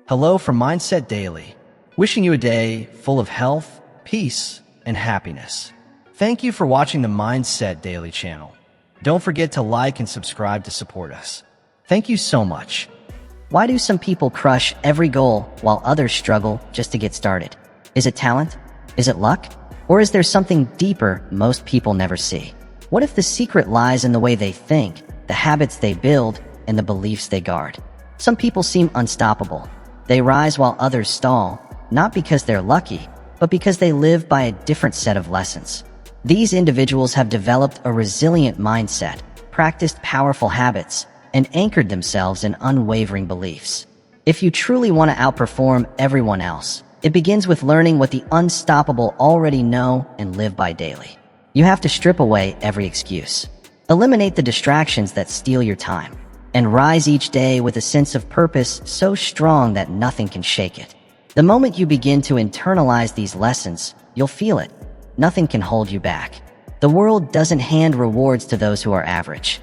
Hello from Mindset Daily, wishing you a day full of health, peace, and happiness. Thank you for watching the Mindset Daily channel. Don't forget to like and subscribe to support us. Thank you so much. Why do some people crush every goal while others struggle just to get started? Is it talent? Is it luck? Or is there something deeper most people never see? What if the secret lies in the way they think, the habits they build, and the beliefs they guard? Some people seem unstoppable. They rise while others stall, not because they're lucky, but because they live by a different set of lessons. These individuals have developed a resilient mindset, practiced powerful habits, and anchored themselves in unwavering beliefs. If you truly want to outperform everyone else, it begins with learning what the unstoppable already know and live by daily. You have to strip away every excuse. Eliminate the distractions that steal your time, and rise each day with a sense of purpose so strong that nothing can shake it. The moment you begin to internalize these lessons, you'll feel it. Nothing can hold you back. The world doesn't hand rewards to those who are average.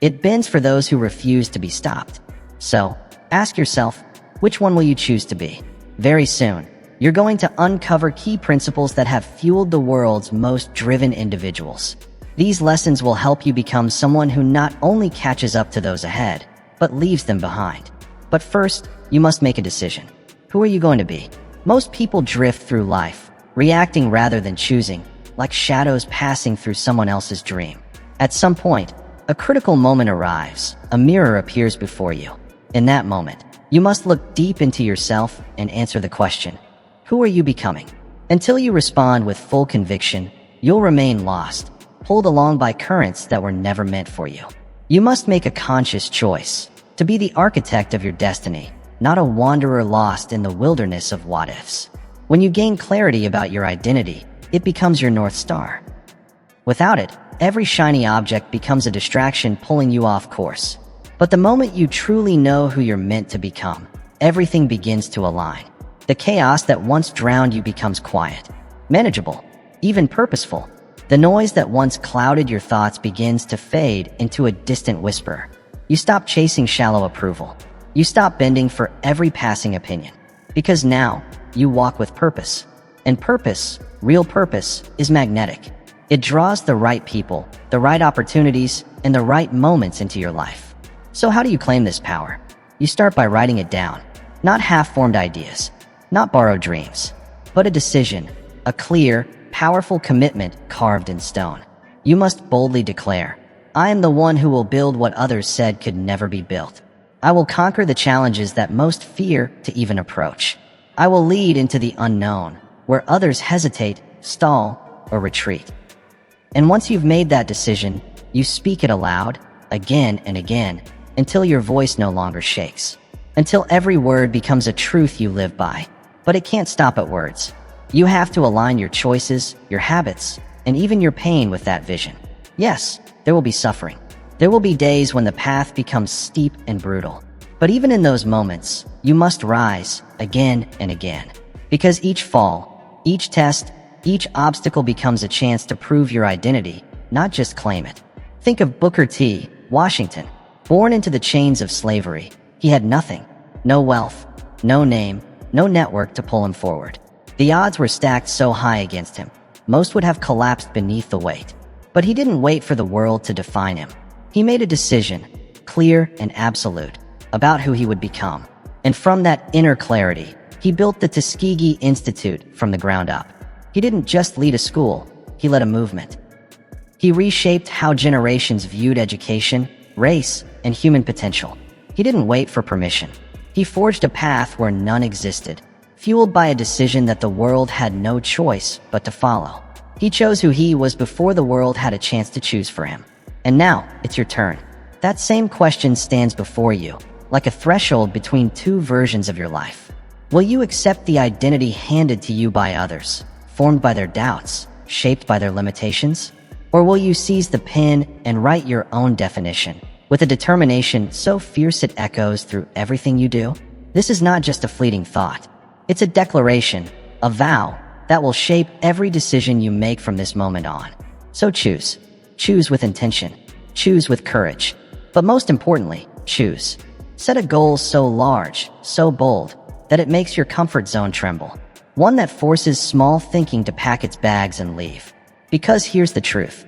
It bends for those who refuse to be stopped. So, ask yourself, which one will you choose to be? Very soon, you're going to uncover key principles that have fueled the world's most driven individuals. These lessons will help you become someone who not only catches up to those ahead, but leaves them behind. But first, you must make a decision. Who are you going to be? Most people drift through life, reacting rather than choosing, like shadows passing through someone else's dream. At some point, a critical moment arrives. A mirror appears before you. In that moment, you must look deep into yourself and answer the question, who are you becoming? Until you respond with full conviction, you'll remain lost, pulled along by currents that were never meant for you. You must make a conscious choice to be the architect of your destiny, not a wanderer lost in the wilderness of what-ifs. When you gain clarity about your identity, it becomes your North Star. Without it, every shiny object becomes a distraction pulling you off course. But the moment you truly know who you're meant to become, everything begins to align. The chaos that once drowned you becomes quiet, manageable, even purposeful. The noise that once clouded your thoughts begins to fade into a distant whisper. You stop chasing shallow approval. You stop bending for every passing opinion. Because now, you walk with purpose. And purpose, real purpose, is magnetic. It draws the right people, the right opportunities, and the right moments into your life. So how do you claim this power? You start by writing it down. Not half-formed ideas, not borrowed dreams, but a decision, a clear, powerful commitment carved in stone. You must boldly declare, I am the one who will build what others said could never be built. I will conquer the challenges that most fear to even approach. I will lead into the unknown, where others hesitate, stall, or retreat. And once you've made that decision, you speak it aloud, again and again, until your voice no longer shakes. Until every word becomes a truth you live by. But it can't stop at words. You have to align your choices, your habits, and even your pain with that vision. Yes, there will be suffering. There will be days when the path becomes steep and brutal. But even in those moments, you must rise again and again. Because each fall, each test, each obstacle becomes a chance to prove your identity, not just claim it. Think of Booker T. Washington. Born into the chains of slavery, he had nothing. No wealth, no name, no network to pull him forward. The odds were stacked so high against him, most would have collapsed beneath the weight. But he didn't wait for the world to define him. He made a decision, clear and absolute, about who he would become. And from that inner clarity, he built the Tuskegee Institute from the ground up. He didn't just lead a school, he led a movement. He reshaped how generations viewed education, race, and human potential. He didn't wait for permission. He forged a path where none existed, fueled by a decision that the world had no choice but to follow. He chose who he was before the world had a chance to choose for him. And now, it's your turn. That same question stands before you, like a threshold between two versions of your life. Will you accept the identity handed to you by others, formed by their doubts, shaped by their limitations? Or will you seize the pen and write your own definition, with a determination so fierce it echoes through everything you do? This is not just a fleeting thought. It's a declaration, a vow, that will shape every decision you make from this moment on. So choose. Choose with intention. Choose with courage. But most importantly, choose. Set a goal so large, so bold, that it makes your comfort zone tremble. One that forces small thinking to pack its bags and leave. Because here's the truth.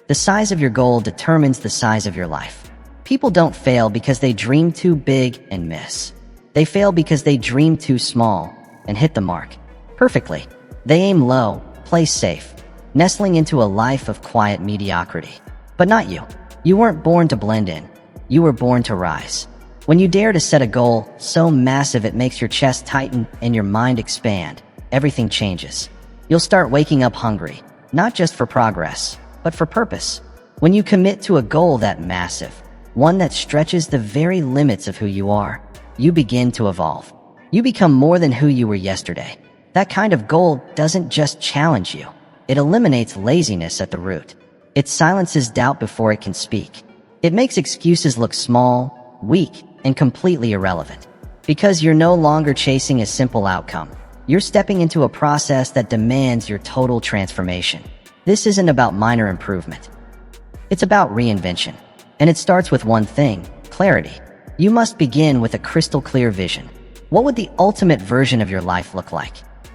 The size of your goal determines the size of your life. People don't fail because they dream too big and miss. They fail because they dream too small and hit the mark perfectly. They aim low, play safe, nestling into a life of quiet mediocrity. But not you. You weren't born to blend in. You were born to rise. When you dare to set a goal so massive it makes your chest tighten and your mind expand, everything changes. You'll start waking up hungry, not just for progress, but for purpose. When you commit to a goal that massive, one that stretches the very limits of who you are, you begin to evolve. You become more than who you were yesterday. That kind of goal doesn't just challenge you. It eliminates laziness at the root. It silences doubt before it can speak. It makes excuses look small, weak, and completely irrelevant. Because you're no longer chasing a simple outcome. You're stepping into a process that demands your total transformation. This isn't about minor improvement. It's about reinvention. And it starts with one thing: clarity. You must begin with a crystal clear vision. What would the ultimate version of your life look like?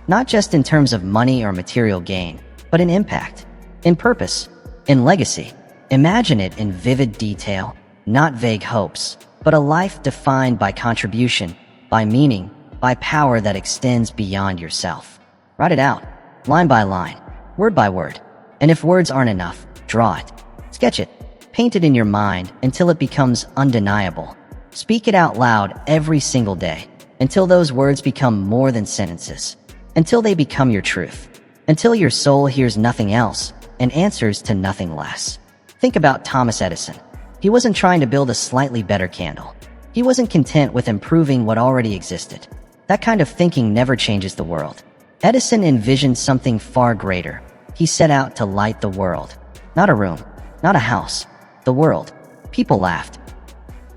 Not just in terms of money or material gain, but in impact, in purpose, in legacy. Imagine it in vivid detail, not vague hopes, but a life defined by contribution, by meaning, by power that extends beyond yourself. Write it out, line by line, word by word. And if words aren't enough, draw it, sketch it, paint it in your mind until it becomes undeniable. Speak it out loud every single day, until those words become more than sentences, until they become your truth, until your soul hears nothing else and answers to nothing less. Think about Thomas Edison. He wasn't trying to build a slightly better candle. He wasn't content with improving what already existed. That kind of thinking never changes the world. Edison envisioned something far greater. He set out to light the world. Not a room, not a house, the world. People laughed.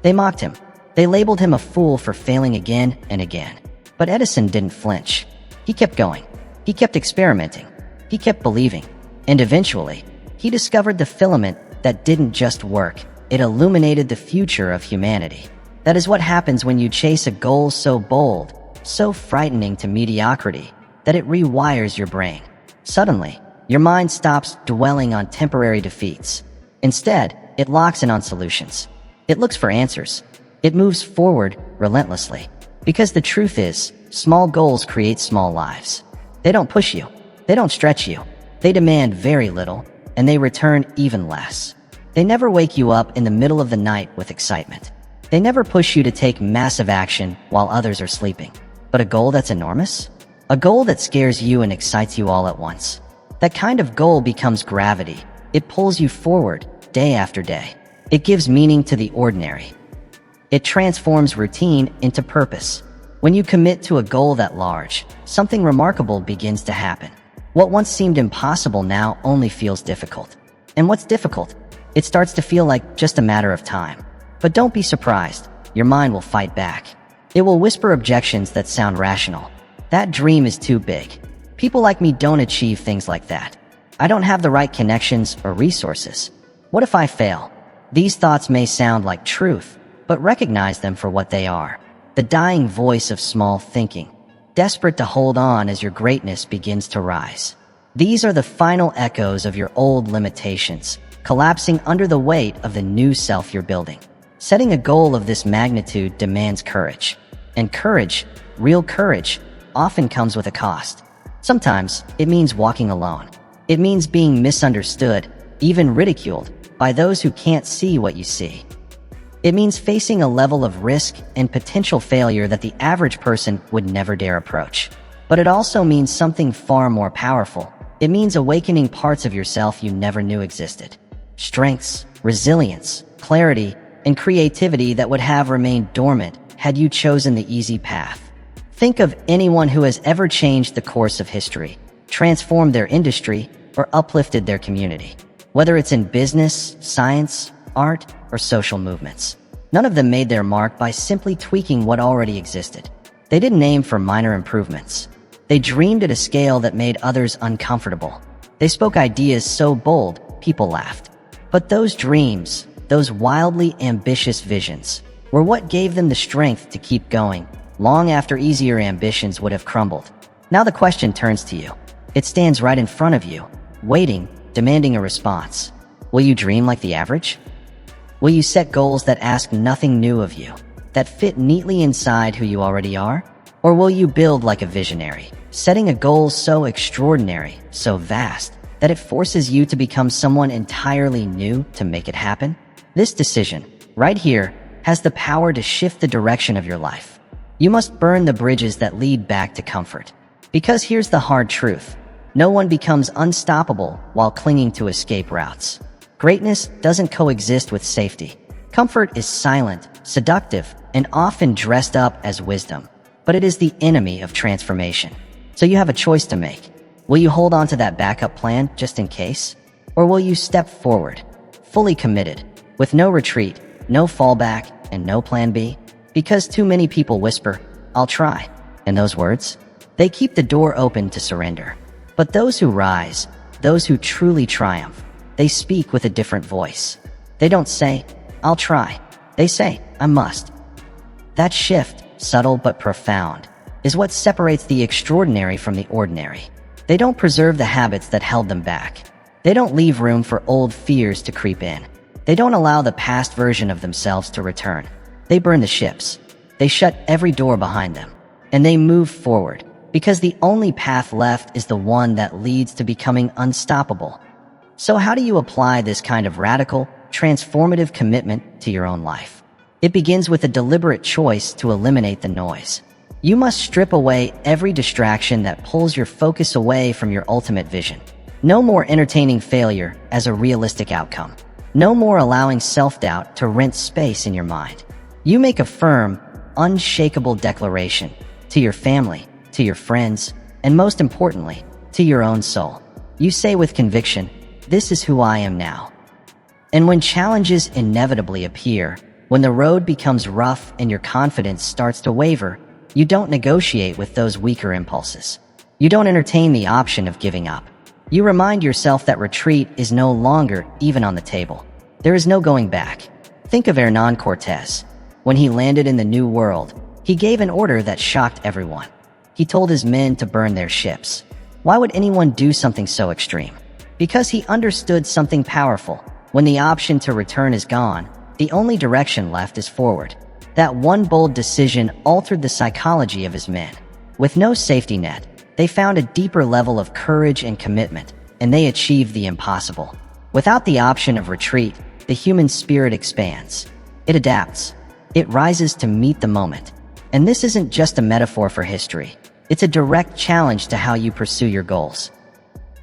They mocked him. They labeled him a fool for failing again and again. But Edison didn't flinch. He kept going. He kept experimenting. He kept believing. And eventually, he discovered the filament that didn't just work. It illuminated the future of humanity. That is what happens when you chase a goal so bold, so frightening to mediocrity, that it rewires your brain. Suddenly, your mind stops dwelling on temporary defeats. Instead, it locks in on solutions. It looks for answers. It moves forward relentlessly. Because the truth is, small goals create small lives. They don't push you. They don't stretch you. They demand very little, and they return even less. They never wake you up in the middle of the night with excitement. They never push you to take massive action while others are sleeping. But a goal that's enormous? A goal that scares you and excites you all at once. That kind of goal becomes gravity. It pulls you forward, day after day. It gives meaning to the ordinary. It transforms routine into purpose. When you commit to a goal that large, something remarkable begins to happen. What once seemed impossible now only feels difficult. And what's difficult? It starts to feel like just a matter of time. But don't be surprised. Your mind will fight back. It will whisper objections that sound rational. That dream is too big. People like me don't achieve things like that. I don't have the right connections or resources. What if I fail? These thoughts may sound like truth, but recognize them for what they are. The dying voice of small thinking, desperate to hold on as your greatness begins to rise. These are the final echoes of your old limitations, collapsing under the weight of the new self you're building. Setting a goal of this magnitude demands courage. And courage, real courage, often comes with a cost. Sometimes, it means walking alone. It means being misunderstood, even ridiculed, by those who can't see what you see. It means facing a level of risk and potential failure that the average person would never dare approach. But it also means something far more powerful. It means awakening parts of yourself you never knew existed. Strengths, resilience, clarity, and creativity that would have remained dormant had you chosen the easy path. Think of anyone who has ever changed the course of history, transformed their industry, or uplifted their community. Whether it's in business, science, art, or social movements. None of them made their mark by simply tweaking what already existed. They didn't aim for minor improvements. They dreamed at a scale that made others uncomfortable. They spoke ideas so bold, people laughed. But those dreams, those wildly ambitious visions, were what gave them the strength to keep going, long after easier ambitions would have crumbled. Now the question turns to you. It stands right in front of you, waiting, demanding a response. Will you dream like the average? Will you set goals that ask nothing new of you, that fit neatly inside who you already are? Or will you build like a visionary, setting a goal so extraordinary, so vast, that it forces you to become someone entirely new to make it happen? This decision, right here, has the power to shift the direction of your life. You must burn the bridges that lead back to comfort. Because here's the hard truth. No one becomes unstoppable while clinging to escape routes. Greatness doesn't coexist with safety. Comfort is silent, seductive, and often dressed up as wisdom. But it is the enemy of transformation. So you have a choice to make. Will you hold on to that backup plan just in case? Or will you step forward, fully committed, with no retreat, no fallback, and no plan B? Because too many people whisper, "I'll try." And those words, they keep the door open to surrender. But those who rise, those who truly triumph, they speak with a different voice. They don't say, "I'll try." They say, "I must." That shift, subtle but profound, is what separates the extraordinary from the ordinary. They don't preserve the habits that held them back. They don't leave room for old fears to creep in. They don't allow the past version of themselves to return. They burn the ships. They shut every door behind them. And they move forward, because the only path left is the one that leads to becoming unstoppable. So how do you apply this kind of radical, transformative commitment to your own life? It begins with a deliberate choice to eliminate the noise. You must strip away every distraction that pulls your focus away from your ultimate vision. No more entertaining failure as a realistic outcome. No more allowing self-doubt to rent space in your mind. You make a firm, unshakable declaration to your family, to your friends, and most importantly, to your own soul. You say with conviction, "This is who I am now." And when challenges inevitably appear, when the road becomes rough and your confidence starts to waver, you don't negotiate with those weaker impulses. You don't entertain the option of giving up. You remind yourself that retreat is no longer even on the table. There is no going back. Think of Hernan Cortés. When he landed in the New World, he gave an order that shocked everyone. He told his men to burn their ships. Why would anyone do something so extreme? Because he understood something powerful. When the option to return is gone, the only direction left is forward. That one bold decision altered the psychology of his men. With no safety net, they found a deeper level of courage and commitment, and they achieved the impossible. Without the option of retreat, the human spirit expands. It adapts. It rises to meet the moment. And this isn't just a metaphor for history. It's a direct challenge to how you pursue your goals.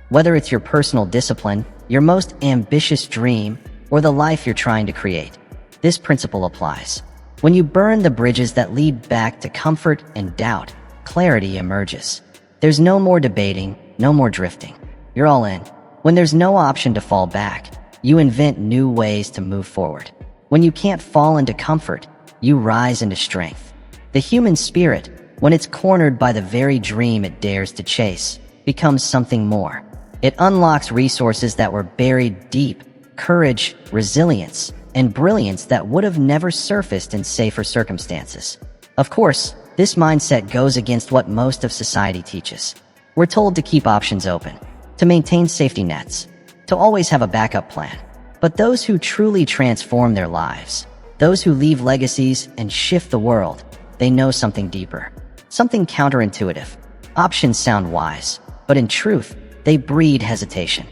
Whether it's your personal discipline, your most ambitious dream, or the life you're trying to create, this principle applies. When you burn the bridges that lead back to comfort and doubt, clarity emerges. There's no more debating, no more drifting. You're all in. When there's no option to fall back, you invent new ways to move forward. When you can't fall into comfort, you rise into strength. The human spirit, when it's cornered by the very dream it dares to chase, becomes something more. It unlocks resources that were buried deep, courage, resilience, and brilliance that would have never surfaced in safer circumstances. Of course, this mindset goes against what most of society teaches. We're told to keep options open, to maintain safety nets, to always have a backup plan. But those who truly transform their lives, those who leave legacies and shift the world, they know something deeper, something counterintuitive. Options sound wise, but in truth, they breed hesitation.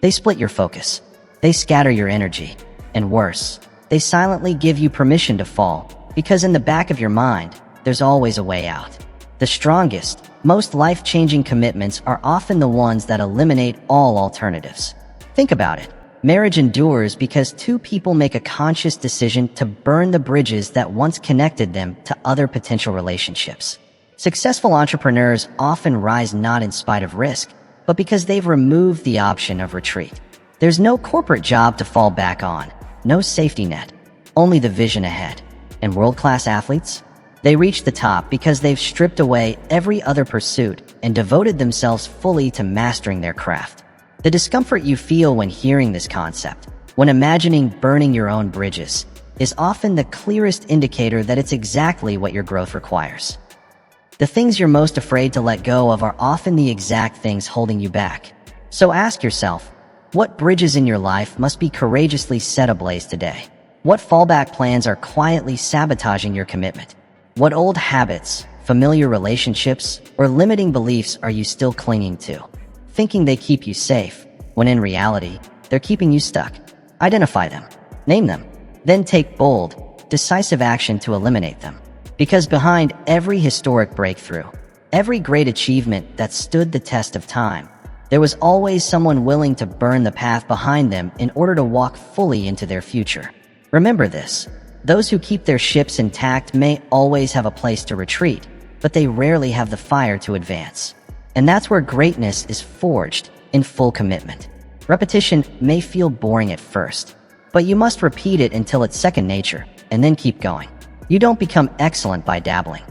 They split your focus. They scatter your energy. And worse, they silently give you permission to fall, because in the back of your mind, there's always a way out. The strongest, most life-changing commitments are often the ones that eliminate all alternatives. Think about it. Marriage endures because two people make a conscious decision to burn the bridges that once connected them to other potential relationships. Successful entrepreneurs often rise not in spite of risk, but because they've removed the option of retreat. There's no corporate job to fall back on, no safety net, only the vision ahead. And world-class athletes? They reach the top because they've stripped away every other pursuit and devoted themselves fully to mastering their craft. The discomfort you feel when hearing this concept, when imagining burning your own bridges, is often the clearest indicator that it's exactly what your growth requires. The things you're most afraid to let go of are often the exact things holding you back. So ask yourself, what bridges in your life must be courageously set ablaze today? What fallback plans are quietly sabotaging your commitment? What old habits, familiar relationships, or limiting beliefs are you still clinging to, thinking they keep you safe, when in reality, they're keeping you stuck? Identify them, name them, then take bold, decisive action to eliminate them. Because behind every historic breakthrough, every great achievement that stood the test of time, there was always someone willing to burn the path behind them in order to walk fully into their future. Remember this: those who keep their ships intact may always have a place to retreat, but they rarely have the fire to advance. And that's where greatness is forged, in full commitment. Repetition may feel boring at first, but you must repeat it until it's second nature, and then keep going. You don't become excellent by dabbling.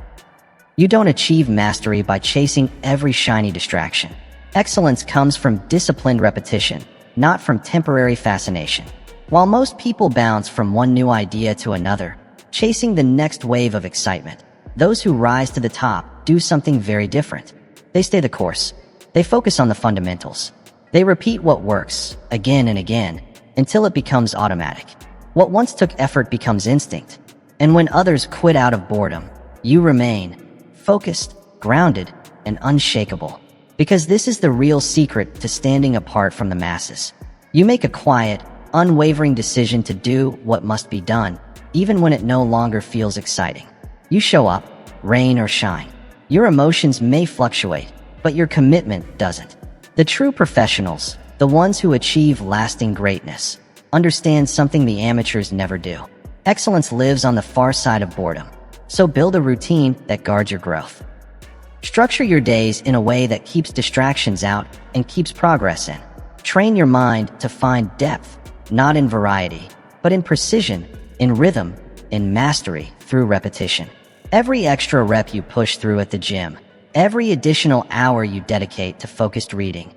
You don't achieve mastery by chasing every shiny distraction. Excellence comes from disciplined repetition, not from temporary fascination. While most people bounce from one new idea to another, chasing the next wave of excitement, those who rise to the top do something very different. They stay the course. They focus on the fundamentals. They repeat what works, again and again, until it becomes automatic. What once took effort becomes instinct. And when others quit out of boredom, you remain focused, grounded, and unshakable. Because this is the real secret to standing apart from the masses. You make a quiet, unwavering decision to do what must be done, even when it no longer feels exciting. You show up, rain or shine. Your emotions may fluctuate, but your commitment doesn't. The true professionals, the ones who achieve lasting greatness, understand something the amateurs never do. Excellence lives on the far side of boredom. So build a routine that guards your growth. Structure your days in a way that keeps distractions out and keeps progress in. Train your mind to find depth, not in variety, but in precision, in rhythm, in mastery through repetition. Every extra rep you push through at the gym, every additional hour you dedicate to focused reading,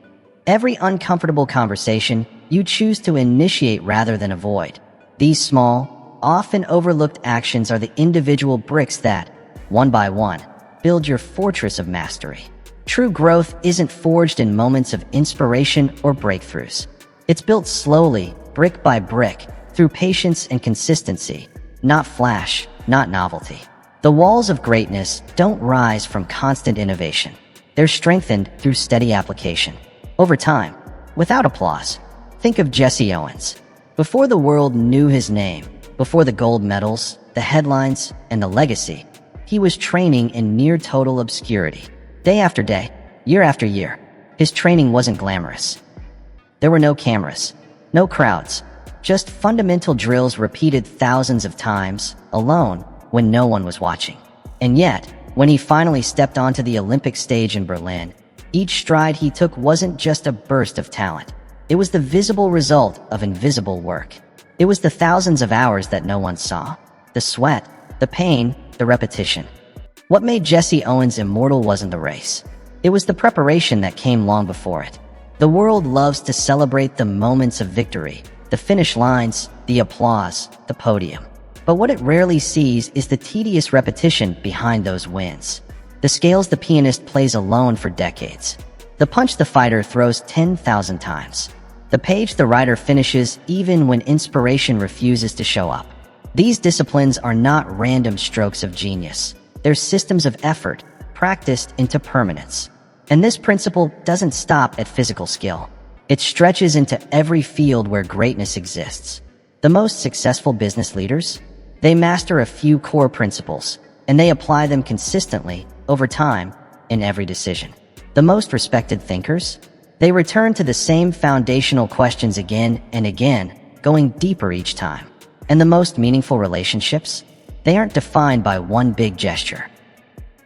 every uncomfortable conversation you choose to initiate rather than avoid. These small, often overlooked actions are the individual bricks that, one by one, build your fortress of mastery. True growth isn't forged in moments of inspiration or breakthroughs. It's built slowly, brick by brick, through patience and consistency, not flash, not novelty. The walls of greatness don't rise from constant innovation. They're strengthened through steady application. Over time, without applause. Think of Jesse Owens. Before the world knew his name, before the gold medals, the headlines, and the legacy, he was training in near total obscurity. Day after day, year after year, his training wasn't glamorous. There were no cameras, no crowds, just fundamental drills repeated thousands of times, alone, when no one was watching. And yet, when he finally stepped onto the Olympic stage in Berlin, each stride he took wasn't just a burst of talent. It was the visible result of invisible work. It was the thousands of hours that no one saw. The sweat, the pain, the repetition. What made Jesse Owens immortal wasn't the race. It was the preparation that came long before it. The world loves to celebrate the moments of victory, the finish lines, the applause, the podium. But what it rarely sees is the tedious repetition behind those wins. The scales the pianist plays alone for decades. The punch the fighter throws 10,000 times. The page the writer finishes even when inspiration refuses to show up. These disciplines are not random strokes of genius. They're systems of effort, practiced into permanence. And this principle doesn't stop at physical skill. It stretches into every field where greatness exists. The most successful business leaders? They master a few core principles, and they apply them consistently, over time, in every decision. The most respected thinkers? They return to the same foundational questions again and again, going deeper each time. And the most meaningful relationships? They aren't defined by one big gesture.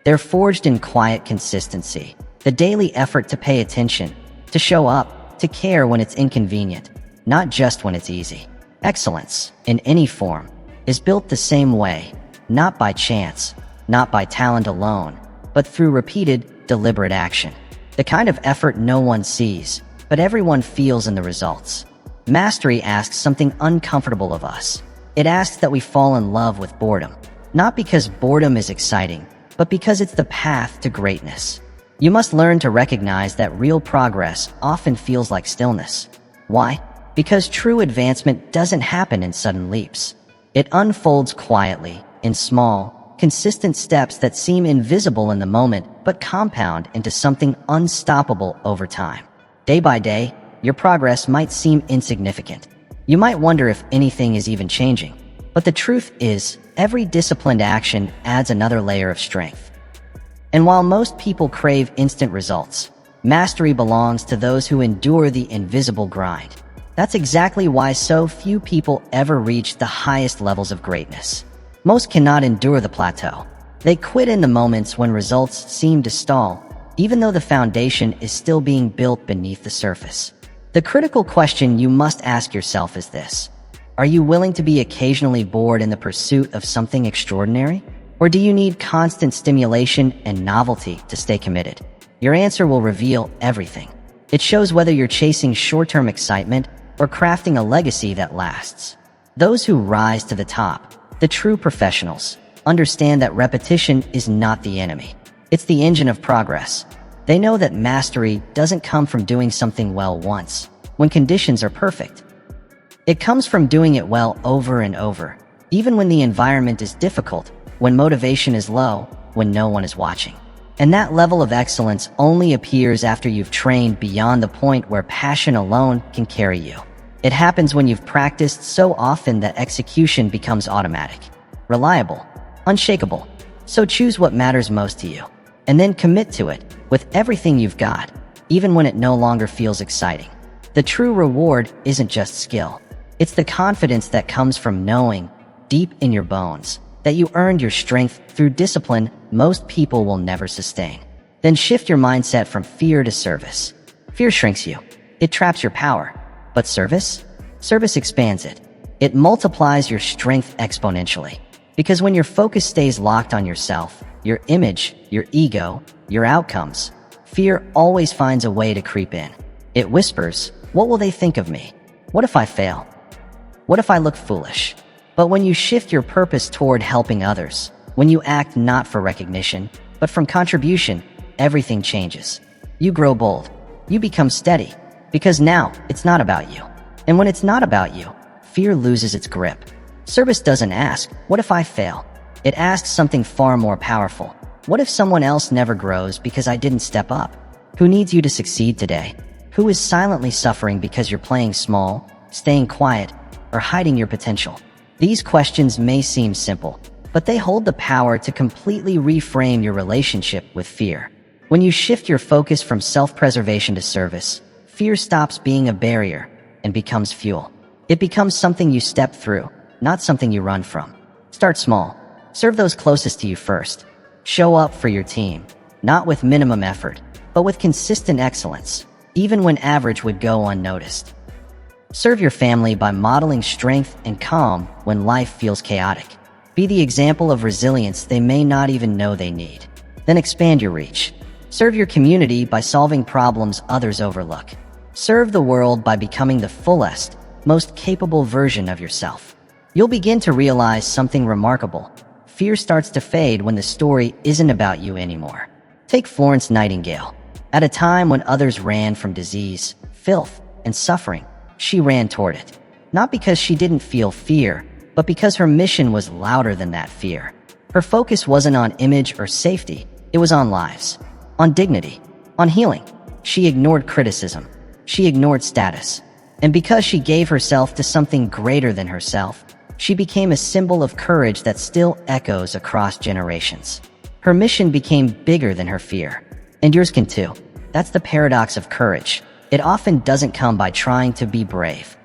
They're forged in quiet consistency, the daily effort to pay attention, to show up, to care when it's inconvenient, not just when it's easy. Excellence, in any form, is built the same way, not by chance, not by talent alone, but through repeated, deliberate action. The kind of effort no one sees, but everyone feels in the results. Mastery asks something uncomfortable of us. It asks that we fall in love with boredom, not because boredom is exciting, but because it's the path to greatness. You must learn to recognize that real progress often feels like stillness. Why? Because true advancement doesn't happen in sudden leaps. It unfolds quietly, in small, consistent steps that seem invisible in the moment but compound into something unstoppable over time. Day by day, your progress might seem insignificant. You might wonder if anything is even changing. But the truth is, every disciplined action adds another layer of strength. And while most people crave instant results, mastery belongs to those who endure the invisible grind. That's exactly why so few people ever reach the highest levels of greatness. Most cannot endure the plateau. They quit in the moments when results seem to stall, even though the foundation is still being built beneath the surface. The critical question you must ask yourself is this: are you willing to be occasionally bored in the pursuit of something extraordinary? Or do you need constant stimulation and novelty to stay committed? Your answer will reveal everything. It shows whether you're chasing short-term excitement or crafting a legacy that lasts. Those who rise to the top, the true professionals, understand that repetition is not the enemy. It's the engine of progress. They know that mastery doesn't come from doing something well once, when conditions are perfect. It comes from doing it well over and over, even when the environment is difficult, when motivation is low, when no one is watching. And that level of excellence only appears after you've trained beyond the point where passion alone can carry you. It happens when you've practiced so often that execution becomes automatic, reliable, unshakable. So choose what matters most to you, and then commit to it with everything you've got, even when it no longer feels exciting. The true reward isn't just skill. It's the confidence that comes from knowing, deep in your bones, that you earned your strength through discipline most people will never sustain. Then shift your mindset from fear to service. Fear shrinks you. It traps your power. But service? Service expands it. It multiplies your strength exponentially. Because when your focus stays locked on yourself, your image, your ego, your outcomes, fear always finds a way to creep in. It whispers, "What will they think of me? What if I fail? What if I look foolish?" But when you shift your purpose toward helping others, when you act not for recognition, but from contribution, everything changes. You grow bold. You become steady. Because now, it's not about you. And when it's not about you, fear loses its grip. Service doesn't ask, "What if I fail?" It asks something far more powerful. What if someone else never grows because I didn't step up? Who needs you to succeed today? Who is silently suffering because you're playing small, staying quiet, or hiding your potential? These questions may seem simple, but they hold the power to completely reframe your relationship with fear. When you shift your focus from self-preservation to service, fear stops being a barrier and becomes fuel. It becomes something you step through, not something you run from. Start small. Serve those closest to you first. Show up for your team, not with minimum effort, but with consistent excellence, even when average would go unnoticed. Serve your family by modeling strength and calm when life feels chaotic. Be the example of resilience they may not even know they need. Then expand your reach. Serve your community by solving problems others overlook. Serve the world by becoming the fullest, most capable version of yourself. You'll begin to realize something remarkable. Fear starts to fade when the story isn't about you anymore. Take Florence Nightingale. At a time when others ran from disease, filth, and suffering, she ran toward it. Not because she didn't feel fear, but because her mission was louder than that fear. Her focus wasn't on image or safety, it was on lives, on dignity, on healing. She ignored criticism. She ignored status. And because she gave herself to something greater than herself, she became a symbol of courage that still echoes across generations. Her mission became bigger than her fear. And yours can too. That's the paradox of courage. It often doesn't come by trying to be brave.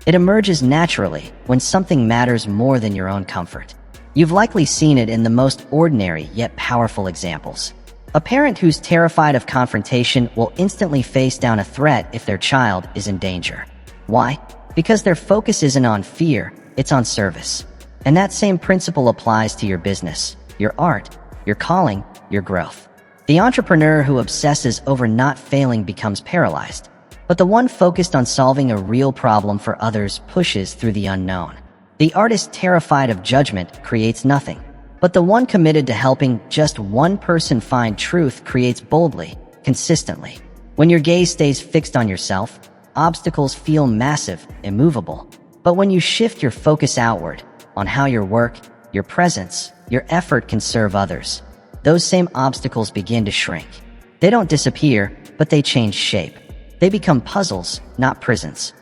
It emerges naturally when something matters more than your own comfort. You've likely seen it in the most ordinary yet powerful examples. A parent who's terrified of confrontation will instantly face down a threat if their child is in danger. Why? Because their focus isn't on fear, it's on service. And that same principle applies to your business, your art, your calling, your growth. The entrepreneur who obsesses over not failing becomes paralyzed. But the one focused on solving a real problem for others pushes through the unknown. The artist terrified of judgment creates nothing. But the one committed to helping just one person find truth creates boldly, consistently. When your gaze stays fixed on yourself, obstacles feel massive, immovable. But when you shift your focus outward, on how your work, your presence, your effort can serve others, those same obstacles begin to shrink. They don't disappear, but they change shape. They become puzzles, not prisons.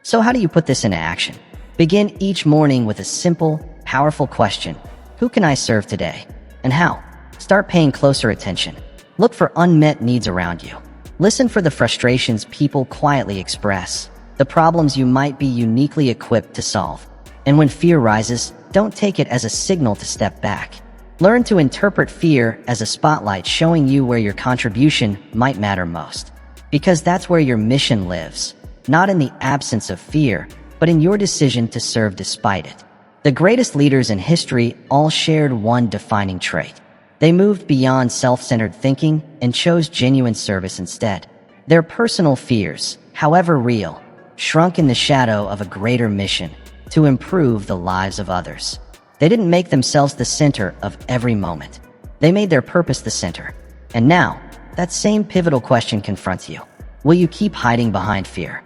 So how do you put this into action? Begin each morning with a simple, powerful question. Who can I serve today? And how? Start paying closer attention. Look for unmet needs around you. Listen for the frustrations people quietly express, the problems you might be uniquely equipped to solve. And when fear rises, don't take it as a signal to step back. Learn to interpret fear as a spotlight showing you where your contribution might matter most. Because that's where your mission lives, not in the absence of fear, but in your decision to serve despite it. The greatest leaders in history all shared one defining trait. They moved beyond self-centered thinking and chose genuine service instead. Their personal fears, however real, shrunk in the shadow of a greater mission to improve the lives of others. They didn't make themselves the center of every moment. They made their purpose the center. And now, that same pivotal question confronts you. Will you keep hiding behind fear,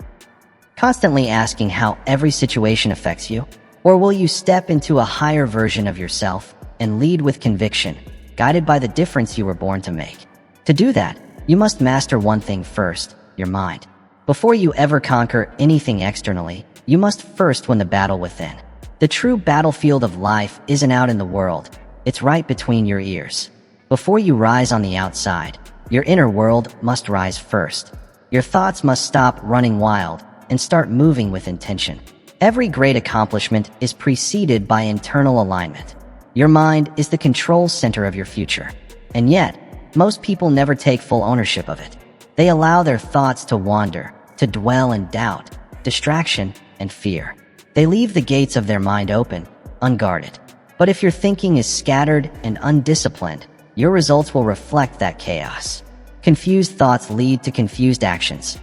constantly asking how every situation affects you? Or will you step into a higher version of yourself and lead with conviction, guided by the difference you were born to make? To do that, you must master one thing first, your mind. Before you ever conquer anything externally, you must first win the battle within. The true battlefield of life isn't out in the world, it's right between your ears. Before you rise on the outside, your inner world must rise first. Your thoughts must stop running wild and start moving with intention. Every great accomplishment is preceded by internal alignment. Your mind is the control center of your future. And yet, most people never take full ownership of it. They allow their thoughts to wander, to dwell in doubt, distraction, and fear. They leave the gates of their mind open, unguarded. But if your thinking is scattered and undisciplined, your results will reflect that chaos. Confused thoughts lead to confused actions.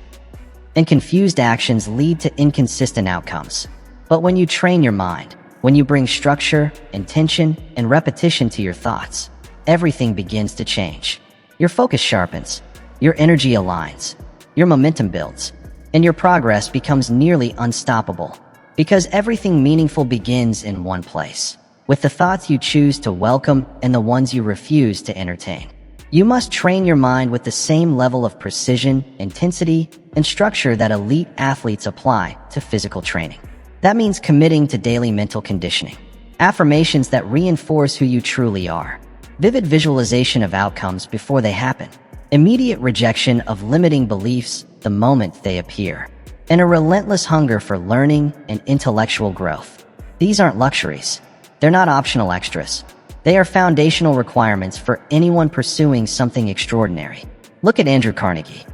And confused actions lead to inconsistent outcomes. But when you train your mind, when you bring structure, intention, and repetition to your thoughts, everything begins to change. Your focus sharpens, your energy aligns, your momentum builds, and your progress becomes nearly unstoppable. Because everything meaningful begins in one place, with the thoughts you choose to welcome and the ones you refuse to entertain. You must train your mind with the same level of precision, intensity, and structure that elite athletes apply to physical training. That means committing to daily mental conditioning, affirmations that reinforce who you truly are, vivid visualization of outcomes before they happen, immediate rejection of limiting beliefs the moment they appear, and a relentless hunger for learning and intellectual growth. These aren't luxuries. They're not optional extras. They are foundational requirements for anyone pursuing something extraordinary. Look at Andrew Carnegie.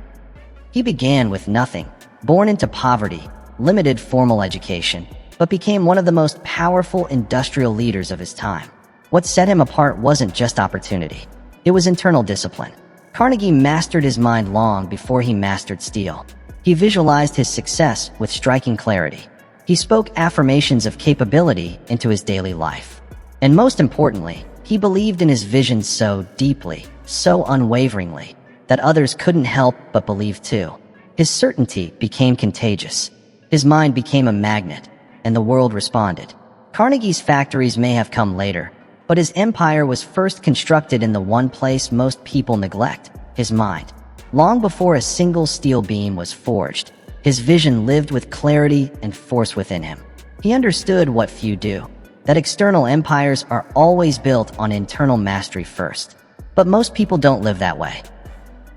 He began with nothing, born into poverty, limited formal education, but became one of the most powerful industrial leaders of his time. What set him apart wasn't just opportunity. It was internal discipline. Carnegie mastered his mind long before he mastered steel. He visualized his success with striking clarity. He spoke affirmations of capability into his daily life. And most importantly, he believed in his vision so deeply, so unwaveringly, that others couldn't help but believe too. His certainty became contagious. His mind became a magnet, and the world responded. Carnegie's factories may have come later, but his empire was first constructed in the one place most people neglect, his mind. Long before a single steel beam was forged, his vision lived with clarity and force within him. He understood what few do, that external empires are always built on internal mastery first. But most people don't live that way.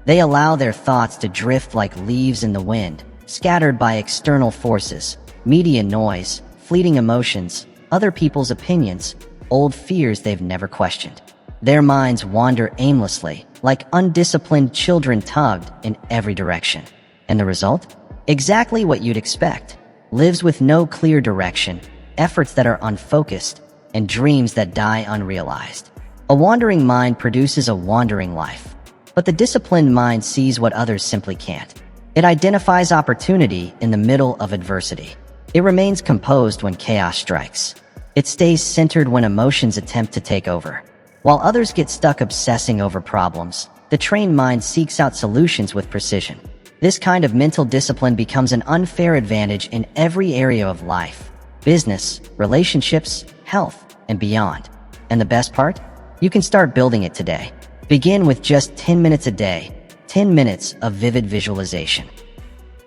They allow their thoughts to drift like leaves in the wind, scattered by external forces, media noise, fleeting emotions, other people's opinions, old fears they've never questioned. Their minds wander aimlessly, like undisciplined children tugged in every direction. And the result? Exactly what you'd expect. Lives with no clear direction, efforts that are unfocused, and dreams that die unrealized. A wandering mind produces a wandering life. But the disciplined mind sees what others simply can't. It identifies opportunity in the middle of adversity. It remains composed when chaos strikes. It stays centered when emotions attempt to take over. While others get stuck obsessing over problems, the trained mind seeks out solutions with precision. This kind of mental discipline becomes an unfair advantage in every area of life: business, relationships, health, and beyond. And the best part? You can start building it today. Begin with just 10 minutes a day, 10 minutes of vivid visualization.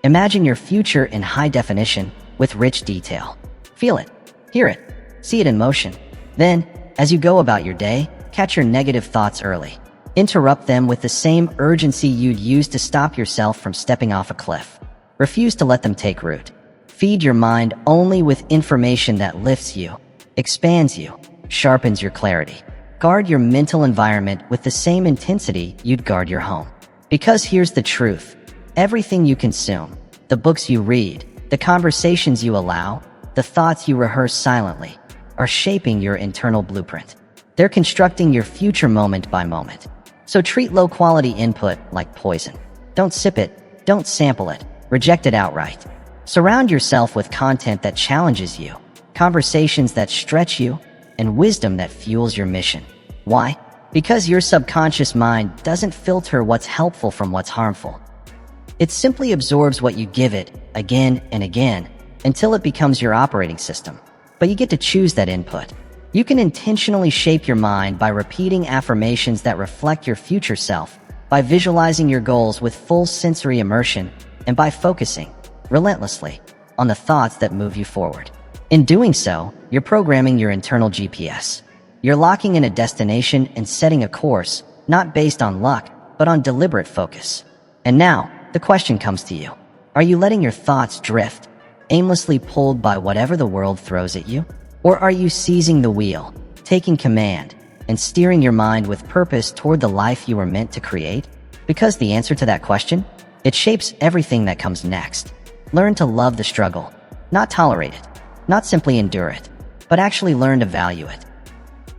Imagine your future in high definition with rich detail. Feel it, hear it, see it in motion. Then, as you go about your day, catch your negative thoughts early. Interrupt them with the same urgency you'd use to stop yourself from stepping off a cliff. Refuse to let them take root. Feed your mind only with information that lifts you, expands you, sharpens your clarity. Guard your mental environment with the same intensity you'd guard your home. Because here's the truth: everything you consume, the books you read, the conversations you allow, the thoughts you rehearse silently, are shaping your internal blueprint. They're constructing your future moment by moment. So treat low-quality input like poison. Don't sip it, don't sample it, reject it outright. Surround yourself with content that challenges you, conversations that stretch you, and wisdom that fuels your mission. Why? Because your subconscious mind doesn't filter what's helpful from what's harmful. It simply absorbs what you give it again and again until it becomes your operating system. But you get to choose that input. You can intentionally shape your mind by repeating affirmations that reflect your future self, by visualizing your goals with full sensory immersion, and by focusing, relentlessly, on the thoughts that move you forward. In doing so, you're programming your internal GPS. You're locking in a destination and setting a course, not based on luck, but on deliberate focus. And now, the question comes to you. Are you letting your thoughts drift, aimlessly pulled by whatever the world throws at you? Or are you seizing the wheel, taking command, and steering your mind with purpose toward the life you were meant to create? Because the answer to that question, it shapes everything that comes next. Learn to love the struggle, not tolerate it, not simply endure it, but actually learn to value it.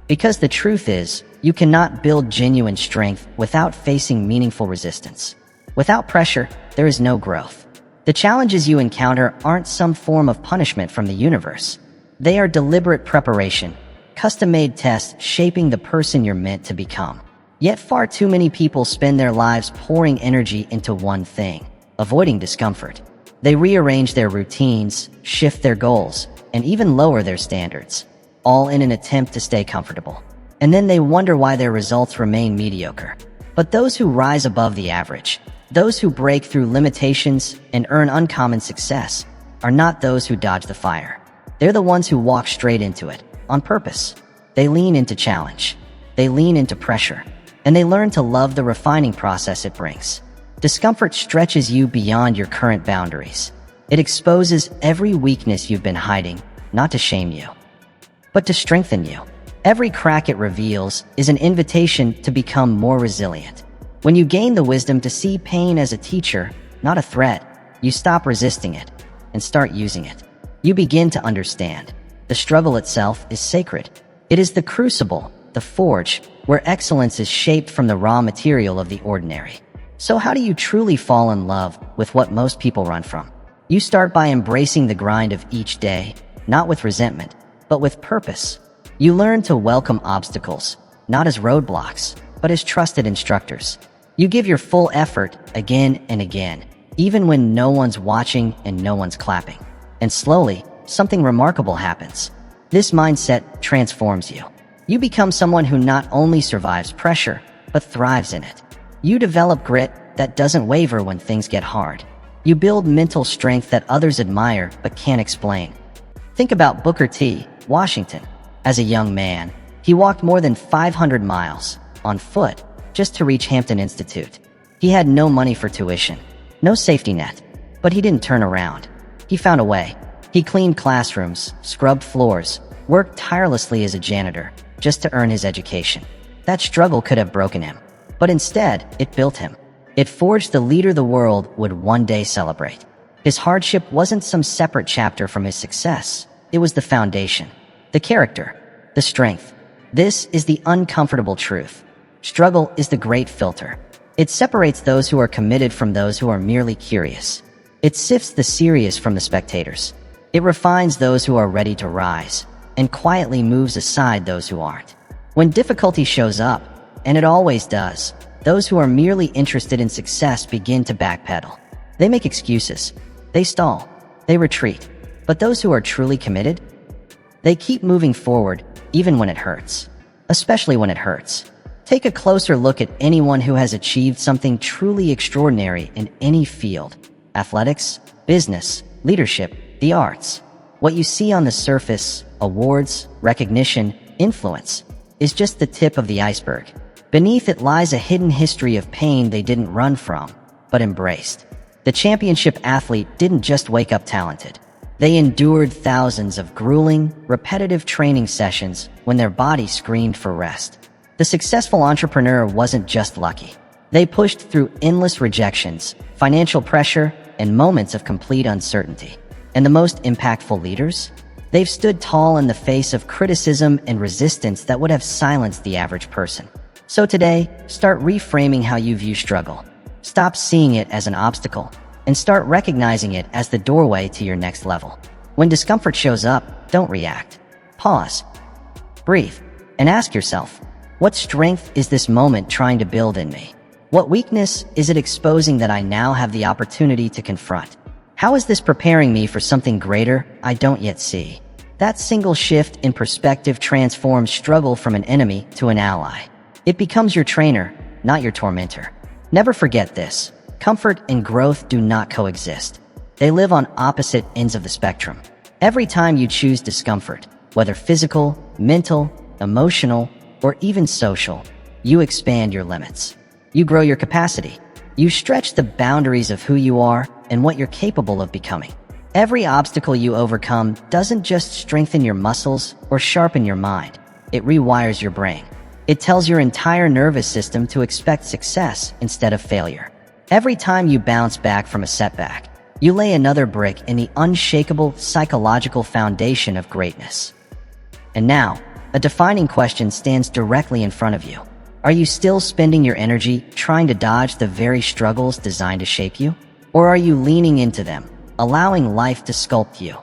Because the truth is, you cannot build genuine strength without facing meaningful resistance. Without pressure, there is no growth. The challenges you encounter aren't some form of punishment from the universe. They are deliberate preparation, custom-made tests shaping the person you're meant to become. Yet far too many people spend their lives pouring energy into one thing: avoiding discomfort. They rearrange their routines, shift their goals, and even lower their standards, all in an attempt to stay comfortable. And then they wonder why their results remain mediocre. But those who rise above the average, those who break through limitations and earn uncommon success, are not those who dodge the fire. They're the ones who walk straight into it, on purpose. They lean into challenge. They lean into pressure. And they learn to love the refining process it brings. Discomfort stretches you beyond your current boundaries. It exposes every weakness you've been hiding, not to shame you, but to strengthen you. Every crack it reveals is an invitation to become more resilient. When you gain the wisdom to see pain as a teacher, not a threat, you stop resisting it and start using it. You begin to understand. The struggle itself is sacred. It is the crucible, the forge, where excellence is shaped from the raw material of the ordinary. So how do you truly fall in love with what most people run from? You start by embracing the grind of each day, not with resentment, but with purpose. You learn to welcome obstacles, not as roadblocks, but as trusted instructors. You give your full effort again and again, even when no one's watching and no one's clapping. And slowly, something remarkable happens. This mindset transforms you. You become someone who not only survives pressure, but thrives in it. You develop grit that doesn't waver when things get hard. You build mental strength that others admire but can't explain. Think about Booker T. Washington. As a young man, he walked more than 500 miles, on foot, just to reach Hampton Institute. He had no money for tuition, no safety net, but he didn't turn around. He found a way. He cleaned classrooms, scrubbed floors, worked tirelessly as a janitor, just to earn his education. That struggle could have broken him, but instead, it built him. It forged the leader the world would one day celebrate. His hardship wasn't some separate chapter from his success. It was the foundation, the character, the strength. This is the uncomfortable truth. Struggle is the great filter. It separates those who are committed from those who are merely curious. It sifts the serious from the spectators. It refines those who are ready to rise, and quietly moves aside those who aren't. When difficulty shows up, and it always does, those who are merely interested in success begin to backpedal. They make excuses. They stall. They retreat. But those who are truly committed, they keep moving forward even when it hurts. Especially when it hurts. Take a closer look at anyone who has achieved something truly extraordinary in any field. Athletics, business, leadership, the arts. What you see on the surface, awards, recognition, influence, is just the tip of the iceberg. Beneath it lies a hidden history of pain they didn't run from, but embraced. The championship athlete didn't just wake up talented. They endured thousands of grueling, repetitive training sessions when their body screamed for rest. The successful entrepreneur wasn't just lucky. They pushed through endless rejections, financial pressure, and moments of complete uncertainty. And the most impactful leaders? They've stood tall in the face of criticism and resistance that would have silenced the average person. So today, start reframing how you view struggle. Stop seeing it as an obstacle, and start recognizing it as the doorway to your next level. When discomfort shows up, don't react. Pause. Breathe. And ask yourself, what strength is this moment trying to build in me? What weakness is it exposing that I now have the opportunity to confront? How is this preparing me for something greater I don't yet see? That single shift in perspective transforms struggle from an enemy to an ally. It becomes your trainer, not your tormentor. Never forget this. Comfort and growth do not coexist. They live on opposite ends of the spectrum. Every time you choose discomfort, whether physical, mental, emotional, or even social, you expand your limits. You grow your capacity. You stretch the boundaries of who you are and what you're capable of becoming. Every obstacle you overcome doesn't just strengthen your muscles or sharpen your mind. It rewires your brain. It tells your entire nervous system to expect success instead of failure. Every time you bounce back from a setback, you lay another brick in the unshakable psychological foundation of greatness. And now, a defining question stands directly in front of you. Are you still spending your energy trying to dodge the very struggles designed to shape you? Or are you leaning into them, allowing life to sculpt you,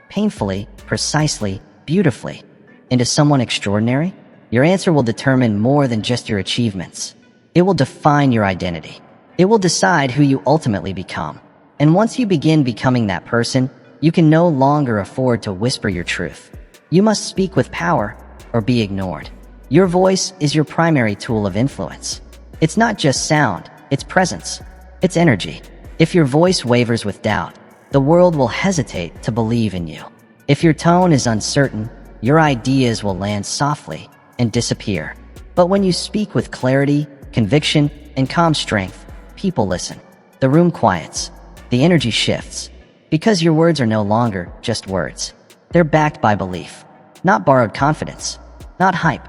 painfully, precisely, beautifully, into someone extraordinary? Your answer will determine more than just your achievements. It will define your identity. It will decide who you ultimately become. And once you begin becoming that person, you can no longer afford to whisper your truth. You must speak with power or be ignored. Your voice is your primary tool of influence. It's not just sound, it's presence, it's energy. If your voice wavers with doubt, the world will hesitate to believe in you. If your tone is uncertain, your ideas will land softly and disappear. But when you speak with clarity, conviction, and calm strength, people listen. The room quiets. The energy shifts. Because your words are no longer just words. They're backed by belief. Not borrowed confidence. Not hype.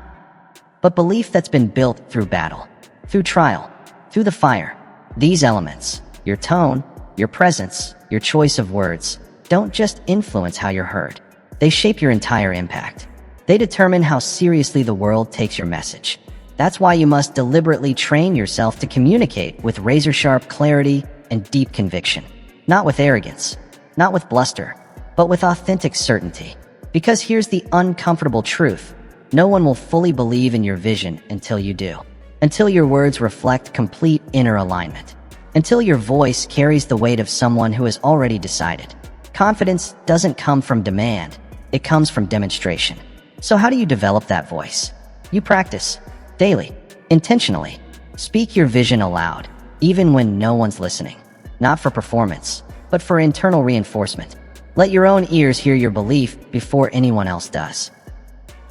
But belief that's been built through battle. Through trial. Through the fire. These elements, your tone, your presence, your choice of words, don't just influence how you're heard. They shape your entire impact. They determine how seriously the world takes your message. That's why you must deliberately train yourself to communicate with razor-sharp clarity and deep conviction. Not with arrogance, not with bluster, but with authentic certainty. Because here's the uncomfortable truth. No one will fully believe in your vision until you do. Until your words reflect complete inner alignment. Until your voice carries the weight of someone who has already decided. Confidence doesn't come from demand. It comes from demonstration. So how do you develop that voice? You practice. Daily. Intentionally. Speak your vision aloud, even when no one's listening. Not for performance, but for internal reinforcement. Let your own ears hear your belief before anyone else does.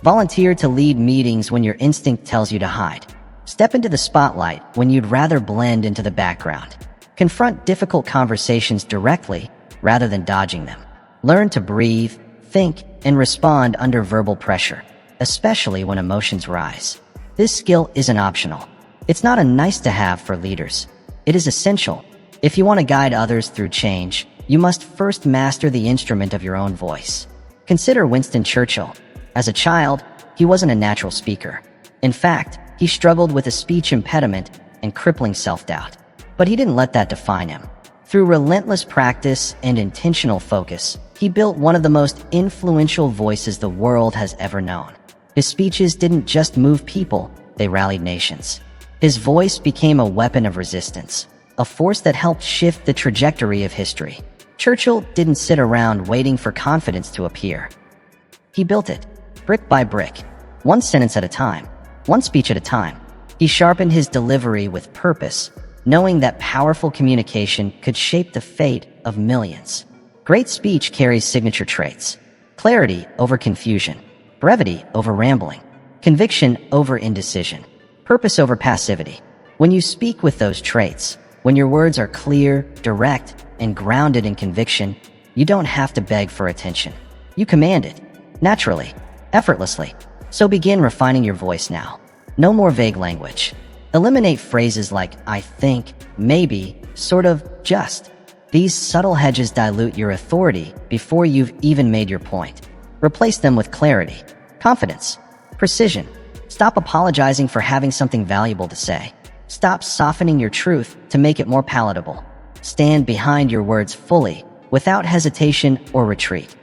Volunteer to lead meetings when your instinct tells you to hide. Step into the spotlight when you'd rather blend into the background. Confront difficult conversations directly rather than dodging them. Learn to breathe, think, and respond under verbal pressure, especially when emotions rise. This skill isn't optional. It's not a nice-to-have for leaders. It is essential. If you want to guide others through change, you must first master the instrument of your own voice. Consider Winston Churchill. As a child, he wasn't a natural speaker. In fact, he struggled with a speech impediment and crippling self-doubt. But he didn't let that define him. Through relentless practice and intentional focus, he built one of the most influential voices the world has ever known. His speeches didn't just move people, they rallied nations. His voice became a weapon of resistance, a force that helped shift the trajectory of history. Churchill didn't sit around waiting for confidence to appear. He built it, brick by brick, one sentence at a time, one speech at a time. He sharpened his delivery with purpose, knowing that powerful communication could shape the fate of millions. Great speech carries signature traits: clarity over confusion, brevity over rambling, conviction over indecision, purpose over passivity. When you speak with those traits, when your words are clear, direct, and grounded in conviction, you don't have to beg for attention. You command it, naturally, effortlessly. So begin refining your voice now. No more vague language. Eliminate phrases like "I think," "maybe," "sort of," "just." These subtle hedges dilute your authority before you've even made your point. Replace them with clarity, confidence, precision. Stop apologizing for having something valuable to say. Stop softening your truth to make it more palatable. Stand behind your words fully, without hesitation or retreat.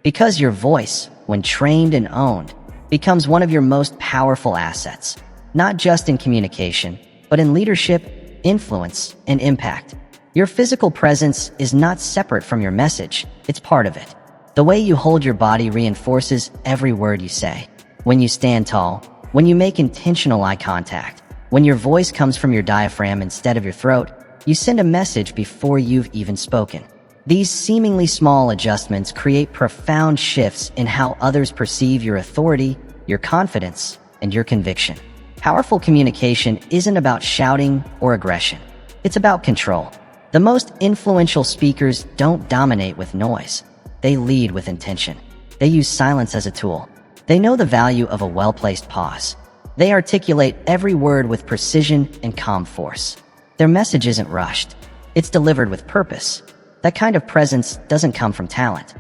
Because your voice, when trained and owned, becomes one of your most powerful assets, not just in communication, but in leadership, influence, and impact. Your physical presence is not separate from your message, it's part of it. The way you hold your body reinforces every word you say. When you stand tall, when you make intentional eye contact, when your voice comes from your diaphragm instead of your throat, you send a message before you've even spoken. These seemingly small adjustments create profound shifts in how others perceive your authority, your confidence, and your conviction. Powerful communication isn't about shouting or aggression. It's about control. The most influential speakers don't dominate with noise. They lead with intention. They use silence as a tool. They know the value of a well-placed pause. They articulate every word with precision and calm force. Their message isn't rushed. It's delivered with purpose. That kind of presence doesn't come from talent.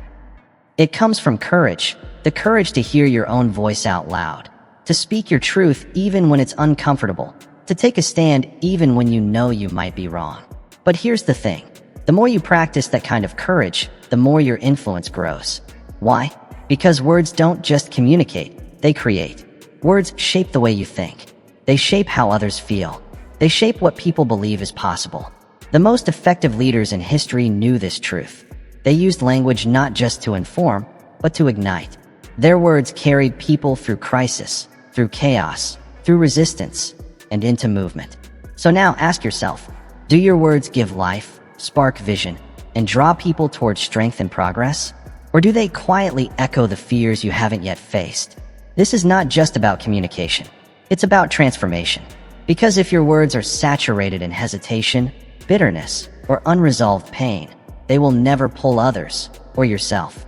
It comes from courage, the courage to hear your own voice out loud, to speak your truth even when it's uncomfortable, to take a stand even when you know you might be wrong. But here's the thing. The more you practice that kind of courage, the more your influence grows. Why? Because words don't just communicate, they create. Words shape the way you think. They shape how others feel. They shape what people believe is possible. The most effective leaders in history knew this truth. They used language not just to inform, but to ignite. Their words carried people through crisis, through chaos, through resistance, and into movement. So now ask yourself, do your words give life, spark vision, and draw people towards strength and progress? Or do they quietly echo the fears you haven't yet faced? This is not just about communication. It's about transformation. Because if your words are saturated in hesitation, bitterness, or unresolved pain, they will never pull others, or yourself,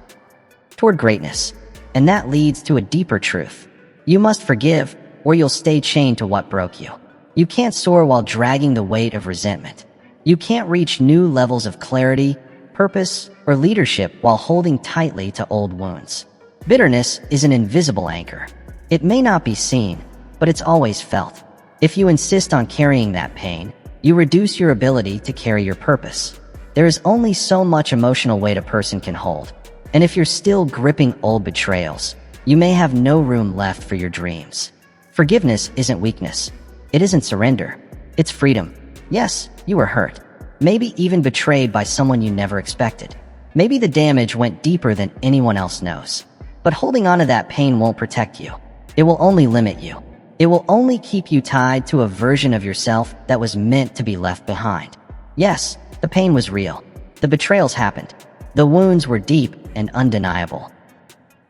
toward greatness. And that leads to a deeper truth. You must forgive, or you'll stay chained to what broke you. You can't soar while dragging the weight of resentment. You can't reach new levels of clarity, purpose, or leadership while holding tightly to old wounds. Bitterness is an invisible anchor. It may not be seen, but it's always felt. If you insist on carrying that pain, you reduce your ability to carry your purpose. There is only so much emotional weight a person can hold. And if you're still gripping old betrayals, you may have no room left for your dreams. Forgiveness isn't weakness. It isn't surrender. It's freedom. Yes, you were hurt. Maybe even betrayed by someone you never expected. Maybe the damage went deeper than anyone else knows. But holding on to that pain won't protect you. It will only limit you. It will only keep you tied to a version of yourself that was meant to be left behind. Yes, the pain was real. The betrayals happened. The wounds were deep and undeniable.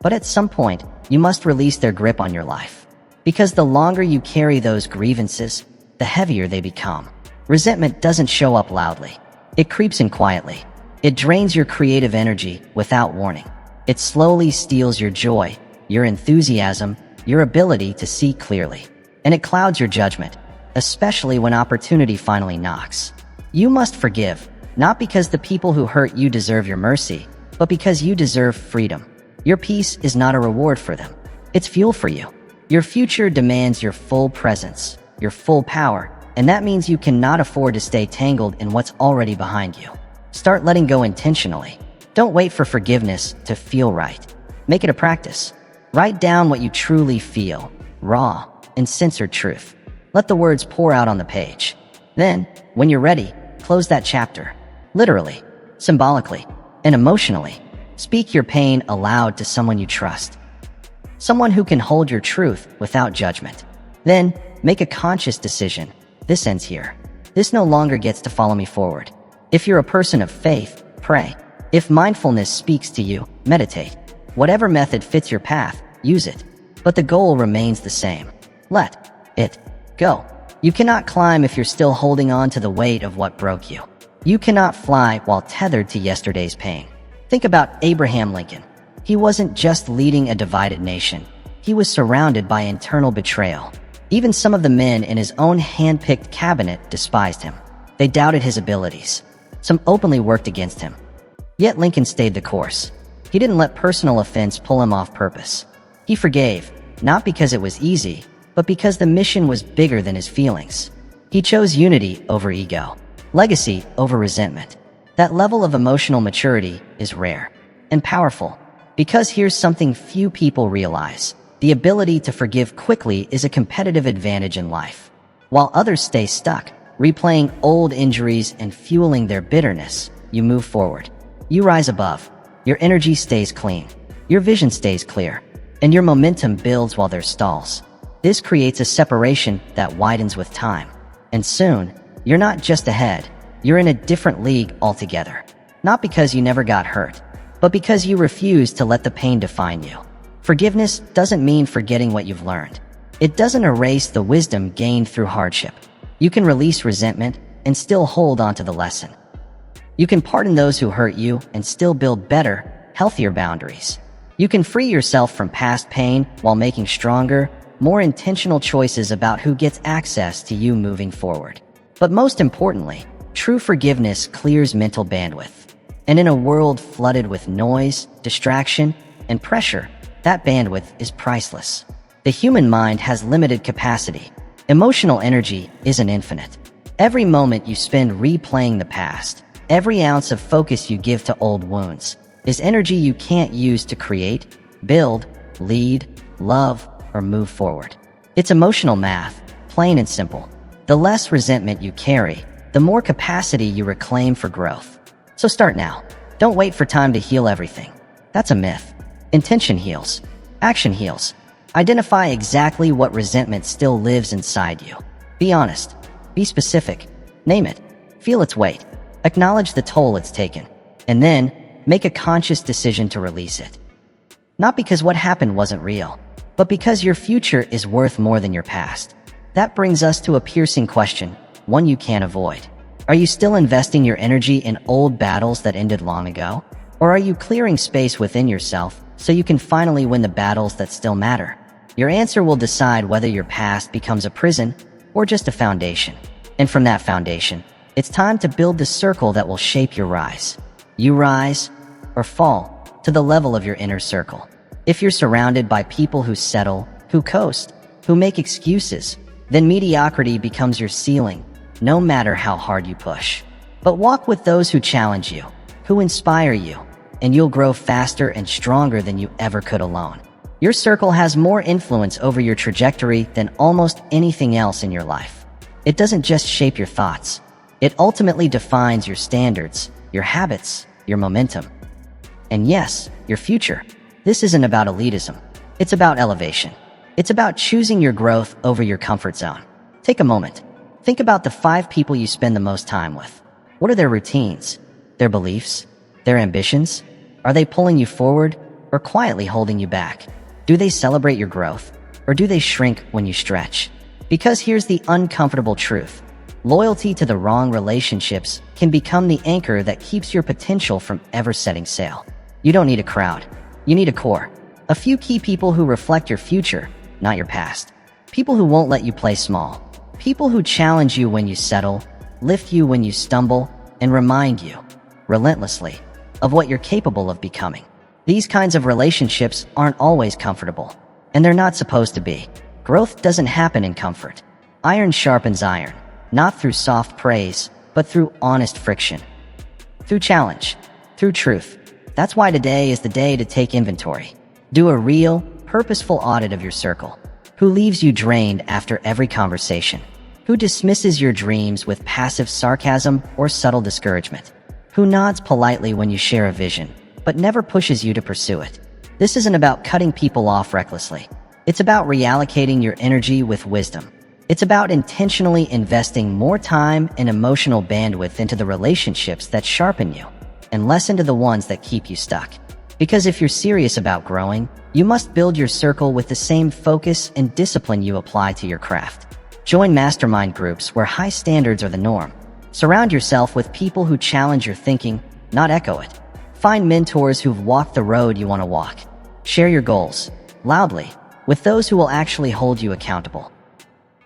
But at some point, you must release their grip on your life. Because the longer you carry those grievances, the heavier they become. Resentment doesn't show up loudly. It creeps in quietly. It drains your creative energy without warning. It slowly steals your joy, your enthusiasm, your ability to see clearly. And it clouds your judgment, especially when opportunity finally knocks. You must forgive, not because the people who hurt you deserve your mercy, but because you deserve freedom. Your peace is not a reward for them. It's fuel for you. Your future demands your full presence, your full power, and that means you cannot afford to stay tangled in what's already behind you. Start letting go intentionally. Don't wait for forgiveness to feel right. Make it a practice. Write down what you truly feel, raw, uncensored truth. Let the words pour out on the page. Then, when you're ready, close that chapter. Literally, symbolically, and emotionally. Speak your pain aloud to someone you trust. Someone who can hold your truth without judgment. Then, make a conscious decision. This ends here. This no longer gets to follow me forward. If you're a person of faith, pray. If mindfulness speaks to you, meditate. Whatever method fits your path, use it. But the goal remains the same. Let it go. You cannot climb if you're still holding on to the weight of what broke you. You cannot fly while tethered to yesterday's pain. Think about Abraham Lincoln. He wasn't just leading a divided nation. He was surrounded by internal betrayal. Even some of the men in his own hand-picked cabinet despised him. They doubted his abilities. Some openly worked against him. Yet Lincoln stayed the course. He didn't let personal offense pull him off purpose. He forgave, not because it was easy, but because the mission was bigger than his feelings. He chose unity over ego, legacy over resentment. That level of emotional maturity is rare and powerful, because here's something few people realize. The ability to forgive quickly is a competitive advantage in life. While others stay stuck, replaying old injuries and fueling their bitterness, you move forward. You rise above. Your energy stays clean. Your vision stays clear. And your momentum builds while there's stalls. This creates a separation that widens with time. And soon, you're not just ahead, you're in a different league altogether. Not because you never got hurt, but because you refuse to let the pain define you. Forgiveness doesn't mean forgetting what you've learned. It doesn't erase the wisdom gained through hardship. You can release resentment and still hold on to the lesson. You can pardon those who hurt you and still build better, healthier boundaries. You can free yourself from past pain while making stronger, more intentional choices about who gets access to you moving forward. But most importantly, true forgiveness clears mental bandwidth. And in a world flooded with noise, distraction, and pressure, that bandwidth is priceless. The human mind has limited capacity. Emotional energy isn't infinite. Every moment you spend replaying the past, every ounce of focus you give to old wounds, is energy you can't use to create, build, lead, love, or move forward. It's emotional math, plain and simple. The less resentment you carry, the more capacity you reclaim for growth. So start now. Don't wait for time to heal everything. That's a myth. Intention heals. Action heals. Identify exactly what resentment still lives inside you. Be honest. Be specific. Name it. Feel its weight. Acknowledge the toll it's taken. And then, make a conscious decision to release it. Not because what happened wasn't real, but because your future is worth more than your past. That brings us to a piercing question, one you can't avoid. Are you still investing your energy in old battles that ended long ago? Or are you clearing space within yourself so you can finally win the battles that still matter? Your answer will decide whether your past becomes a prison or just a foundation. And from that foundation, it's time to build the circle that will shape your rise. You rise or fall to the level of your inner circle. If you're surrounded by people who settle, who coast, who make excuses, then mediocrity becomes your ceiling, no matter how hard you push. But walk with those who challenge you, who inspire you, and you'll grow faster and stronger than you ever could alone. Your circle has more influence over your trajectory than almost anything else in your life. It doesn't just shape your thoughts. It ultimately defines your standards, your habits, your momentum. And yes, your future. This isn't about elitism. It's about elevation. It's about choosing your growth over your comfort zone. Take a moment. Think about the 5 people you spend the most time with. What are their routines? Their beliefs? Their ambitions? Are they pulling you forward or quietly holding you back? Do they celebrate your growth or do they shrink when you stretch? Because here's the uncomfortable truth. Loyalty to the wrong relationships can become the anchor that keeps your potential from ever setting sail. You don't need a crowd. You need a core. A few key people who reflect your future, not your past. People who won't let you play small. People who challenge you when you settle, lift you when you stumble, and remind you, relentlessly, of what you're capable of becoming. These kinds of relationships aren't always comfortable, and they're not supposed to be. Growth doesn't happen in comfort. Iron sharpens iron. not through soft praise, but through honest friction. Through challenge, through truth. That's why today is the day to take inventory. Do a real, purposeful audit of your circle. Who leaves you drained after every conversation? Who dismisses your dreams with passive sarcasm or subtle discouragement? Who nods politely when you share a vision, but never pushes you to pursue it? This isn't about cutting people off recklessly. It's about reallocating your energy with wisdom. It's about intentionally investing more time and emotional bandwidth into the relationships that sharpen you, and less into the ones that keep you stuck. Because if you're serious about growing, you must build your circle with the same focus and discipline you apply to your craft. Join mastermind groups where high standards are the norm. Surround yourself with people who challenge your thinking, not echo it. Find mentors who've walked the road you want to walk. Share your goals, loudly, with those who will actually hold you accountable.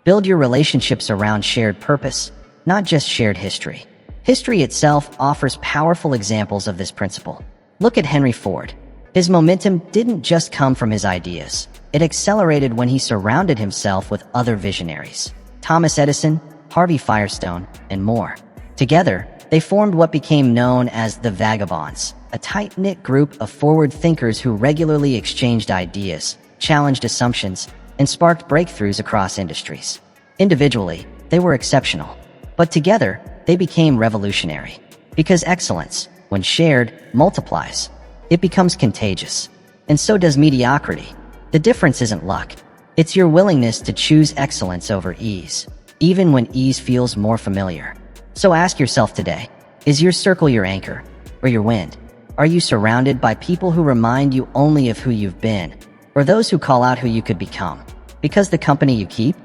Build your relationships around shared purpose, not just shared history. History itself offers powerful examples of this principle. Look at Henry Ford. His momentum didn't just come from his ideas. It accelerated when he surrounded himself with other visionaries. Thomas Edison, Harvey Firestone, and more. Together, they formed what became known as the Vagabonds, a tight-knit group of forward thinkers who regularly exchanged ideas, challenged assumptions, and sparked breakthroughs across industries. Individually, they were exceptional. But together, they became revolutionary. Because excellence, when shared, multiplies. It becomes contagious. And so does mediocrity. The difference isn't luck. It's your willingness to choose excellence over ease, even when ease feels more familiar. So ask yourself today, is your circle your anchor or your wind? Are you surrounded by people who remind you only of who you've been, or those who call out who you could become? Because the company you keep,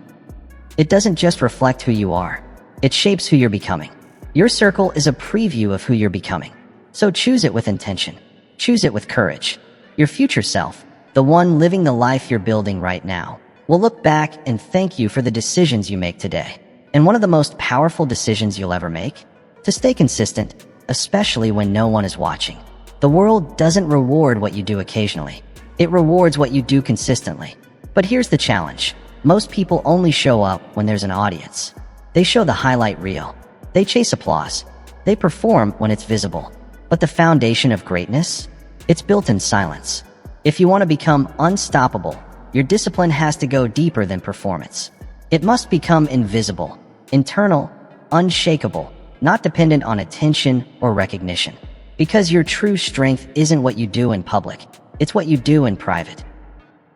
it doesn't just reflect who you are, it shapes who you're becoming. Your circle is a preview of who you're becoming. So choose it with intention. Choose it with courage. Your future self, the one living the life you're building right now, will look back and thank you for the decisions you make today. And one of the most powerful decisions you'll ever make? To stay consistent, especially when no one is watching. The world doesn't reward what you do occasionally. It rewards what you do consistently. But here's the challenge. Most people only show up when there's an audience. They show the highlight reel. They chase applause. They perform when it's visible. But the foundation of greatness? It's built in silence. If you want to become unstoppable, your discipline has to go deeper than performance. It must become invisible, internal, unshakable, not dependent on attention or recognition. Because your true strength isn't what you do in public, it's what you do in private.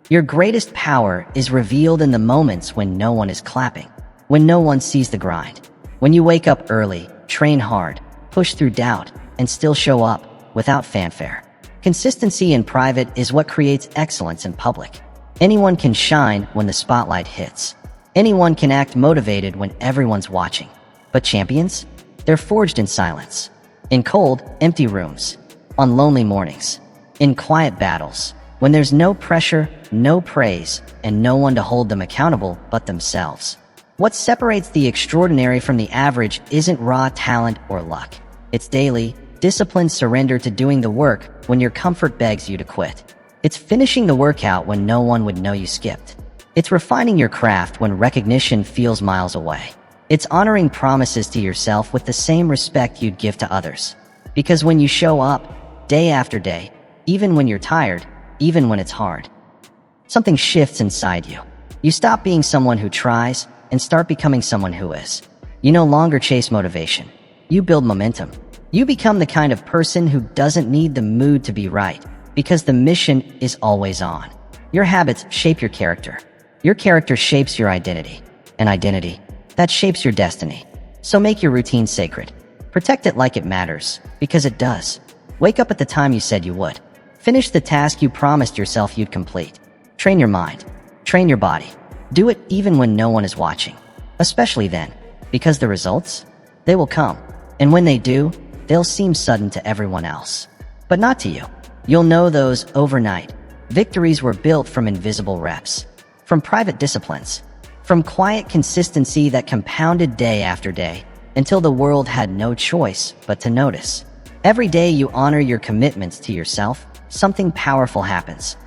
Your greatest power is revealed in the moments when no one is clapping, when no one sees the grind, when you wake up early, train hard, push through doubt, and still show up without fanfare. Consistency in private is what creates excellence in public. Anyone can shine when the spotlight hits. Anyone can act motivated when everyone's watching. But champions? They're forged in silence. In cold, empty rooms. On lonely mornings. In quiet battles. When there's no pressure, no praise, and no one to hold them accountable but themselves. What separates the extraordinary from the average isn't raw talent or luck. It's daily, disciplined surrender to doing the work when your comfort begs you to quit. It's finishing the workout when no one would know you skipped. It's refining your craft when recognition feels miles away. It's honoring promises to yourself with the same respect you'd give to others. Because when you show up, day after day, even when you're tired, even when it's hard, something shifts inside you. You stop being someone who tries and start becoming someone who is. You no longer chase motivation. You build momentum. You become the kind of person who doesn't need the mood to be right, because the mission is always on. Your habits shape your character. Your character shapes your identity. And identity, that shapes your destiny. So make your routine sacred. Protect it like it matters, because it does. Wake up at the time you said you would. Finish the task you promised yourself you'd complete. Train your mind. Train your body. Do it even when no one is watching. Especially then, because the results, they will come. And when they do, they'll seem sudden to everyone else. But not to you. You'll know those overnight. Victories were built from invisible reps. From private disciplines. From quiet consistency that compounded day after day, until the world had no choice but to notice. Every day you honor your commitments to yourself, something powerful happens.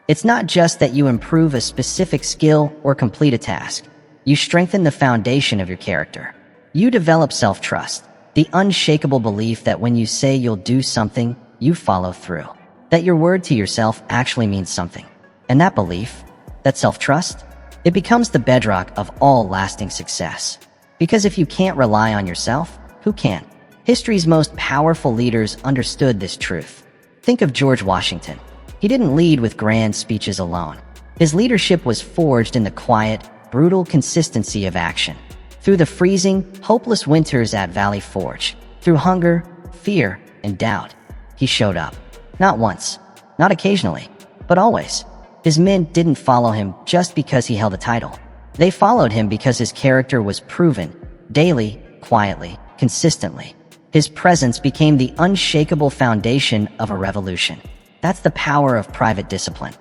It's not just that you improve a specific skill or complete a task. You strengthen the foundation of your character. You develop self-trust, the unshakable belief that when you say you'll do something, you follow through. That your word to yourself actually means something. And that belief, that self-trust, it becomes the bedrock of all lasting success. Because if you can't rely on yourself, who can? History's most powerful leaders understood this truth. Think of George Washington. He didn't lead with grand speeches alone. His leadership was forged in the quiet, brutal consistency of action. Through the freezing, hopeless winters at Valley Forge, through hunger, fear, and doubt, he showed up. Not once, not occasionally, but always. His men didn't follow him just because he held a title. They followed him because his character was proven, daily, quietly, consistently. His presence became the unshakable foundation of a revolution. That's the power of private discipline.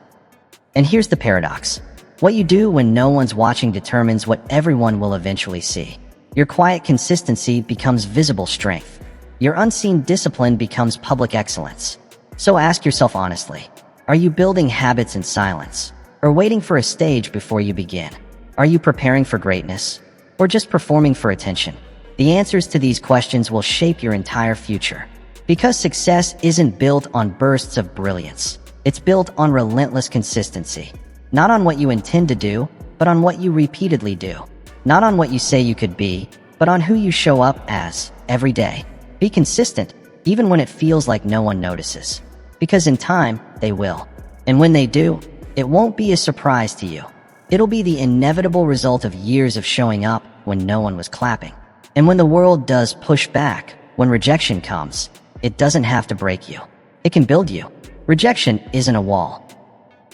And here's the paradox. What you do when no one's watching determines what everyone will eventually see. Your quiet consistency becomes visible strength. Your unseen discipline becomes public excellence. So ask yourself honestly, are you building habits in silence, or waiting for a stage before you begin? Are you preparing for greatness, or just performing for attention? The answers to these questions will shape your entire future. Because success isn't built on bursts of brilliance. It's built on relentless consistency. Not on what you intend to do, but on what you repeatedly do. Not on what you say you could be, but on who you show up as, every day. Be consistent, even when it feels like no one notices. Because in time, they will. And when they do, it won't be a surprise to you. It'll be the inevitable result of years of showing up when no one was clapping. And when the world does push back, when rejection comes, it doesn't have to break you. It can build you. Rejection isn't a wall.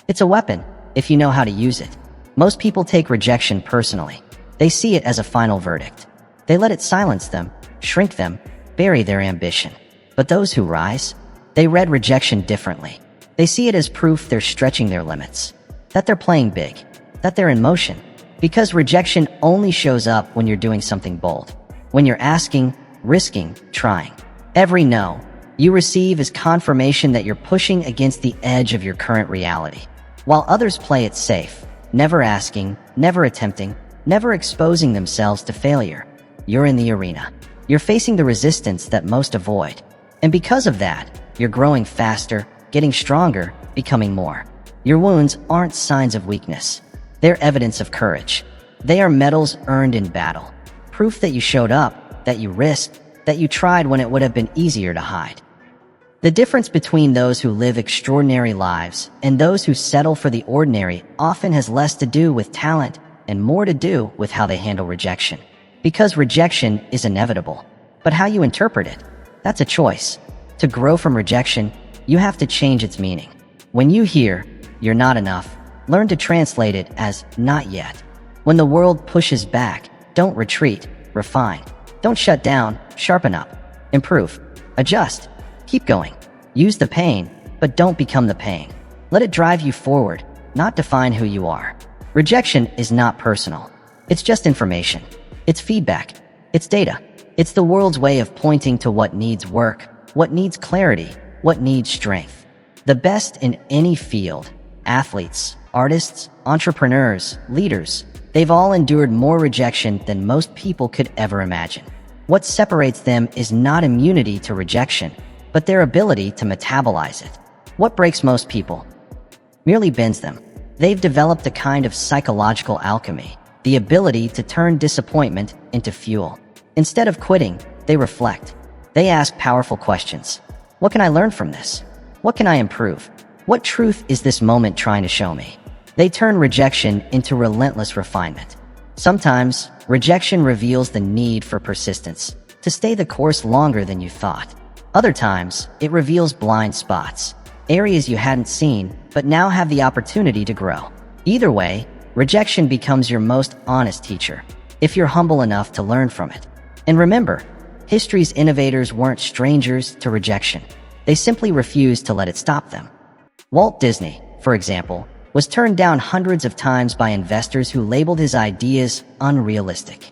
It's a weapon, if you know how to use it. Most people take rejection personally. They see it as a final verdict. They let it silence them, shrink them, bury their ambition. But those who rise, they read rejection differently. They see it as proof they're stretching their limits, that they're playing big, that they're in motion. Because rejection only shows up when you're doing something bold. When you're asking, risking, trying. Every no you receive is confirmation that you're pushing against the edge of your current reality. While others play it safe, never asking, never attempting, never exposing themselves to failure, you're in the arena. You're facing the resistance that most avoid. And because of that, you're growing faster, getting stronger, becoming more. Your wounds aren't signs of weakness. They're evidence of courage. They are medals earned in battle. Proof that you showed up, that you risked, that you tried when it would have been easier to hide. The difference between those who live extraordinary lives and those who settle for the ordinary often has less to do with talent and more to do with how they handle rejection. Because rejection is inevitable, but how you interpret it, that's a choice. To grow from rejection, you have to change its meaning. When you hear, "You're not enough," learn to translate it as "not yet." When the world pushes back, don't retreat, refine. Don't shut down, sharpen up. Improve. Adjust. Keep going. Use the pain, but don't become the pain. Let it drive you forward, not define who you are. Rejection is not personal. It's just information. It's feedback. It's data. It's the world's way of pointing to what needs work, what needs clarity, what needs strength. The best in any field, athletes, artists, entrepreneurs, leaders, they've all endured more rejection than most people could ever imagine. What separates them is not immunity to rejection, but their ability to metabolize it. What breaks most people merely bends them. They've developed a kind of psychological alchemy, the ability to turn disappointment into fuel. Instead of quitting, they reflect. They ask powerful questions. What can I learn from this? What can I improve? What truth is this moment trying to show me? They turn rejection into relentless refinement. Sometimes, rejection reveals the need for persistence, to stay the course longer than you thought. Other times, it reveals blind spots, areas you hadn't seen, but now have the opportunity to grow. Either way, rejection becomes your most honest teacher, if you're humble enough to learn from it. And remember, history's innovators weren't strangers to rejection. They simply refused to let it stop them. Walt Disney, for example, was turned down hundreds of times by investors who labeled his ideas unrealistic.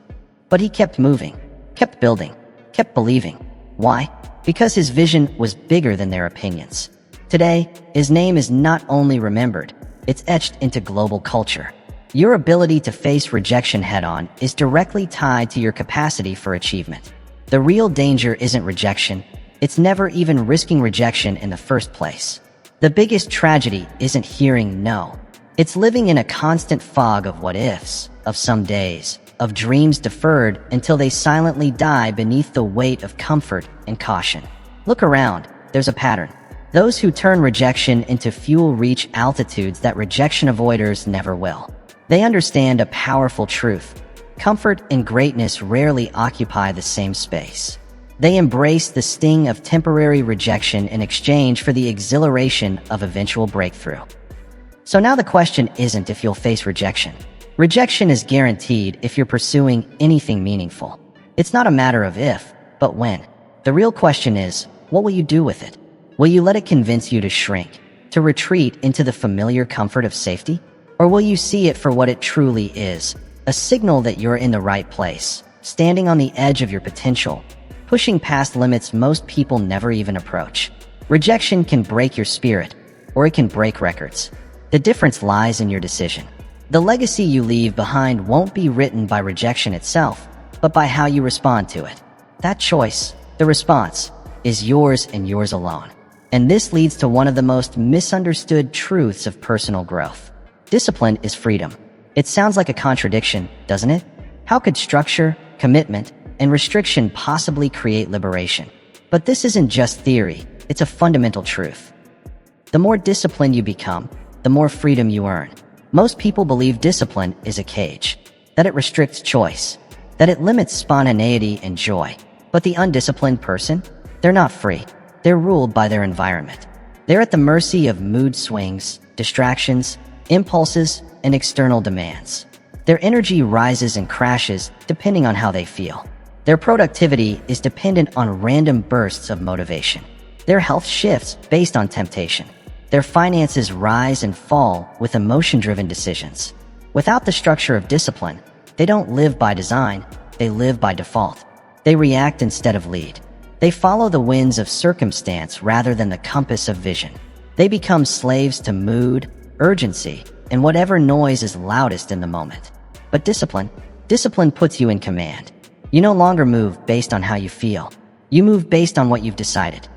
But he kept moving, kept building, kept believing. Why? Because his vision was bigger than their opinions. Today, his name is not only remembered, it's etched into global culture. Your ability to face rejection head-on is directly tied to your capacity for achievement. The real danger isn't rejection. It's never even risking rejection in the first place. The biggest tragedy isn't hearing no. It's living in a constant fog of what-ifs, of some days, of dreams deferred until they silently die beneath the weight of comfort and caution. Look around. There's a pattern. Those who turn rejection into fuel reach altitudes that rejection avoiders never will. They understand a powerful truth. Comfort and greatness rarely occupy the same space. They embrace the sting of temporary rejection in exchange for the exhilaration of eventual breakthrough. So now the question isn't if you'll face rejection. Rejection is guaranteed if you're pursuing anything meaningful. It's not a matter of if, but when. The real question is, what will you do with it? Will you let it convince you to shrink, to retreat into the familiar comfort of safety? Or will you see it for what it truly is, a signal that you're in the right place, standing on the edge of your potential, pushing past limits most people never even approach? Rejection can break your spirit, or it can break records. The difference lies in your decision. The legacy you leave behind won't be written by rejection itself, but by how you respond to it. That choice, the response, is yours and yours alone. And this leads to one of the most misunderstood truths of personal growth. Discipline is freedom. It sounds like a contradiction, doesn't it? How could structure, commitment, and restriction possibly create liberation? But this isn't just theory, it's a fundamental truth. The more disciplined you become, the more freedom you earn. Most people believe discipline is a cage, that it restricts choice, that it limits spontaneity and joy. But the undisciplined person, they're not free. They're ruled by their environment. They're at the mercy of mood swings, distractions, impulses, and external demands. Their energy rises and crashes depending on how they feel. Their productivity is dependent on random bursts of motivation. Their health shifts based on temptation. Their finances rise and fall with emotion-driven decisions. Without the structure of discipline, they don't live by design, they live by default. They react instead of lead. They follow the winds of circumstance rather than the compass of vision. They become slaves to mood, urgency, and whatever noise is loudest in the moment. But discipline puts you in command. You no longer move based on how you feel. You move based on what you've decided.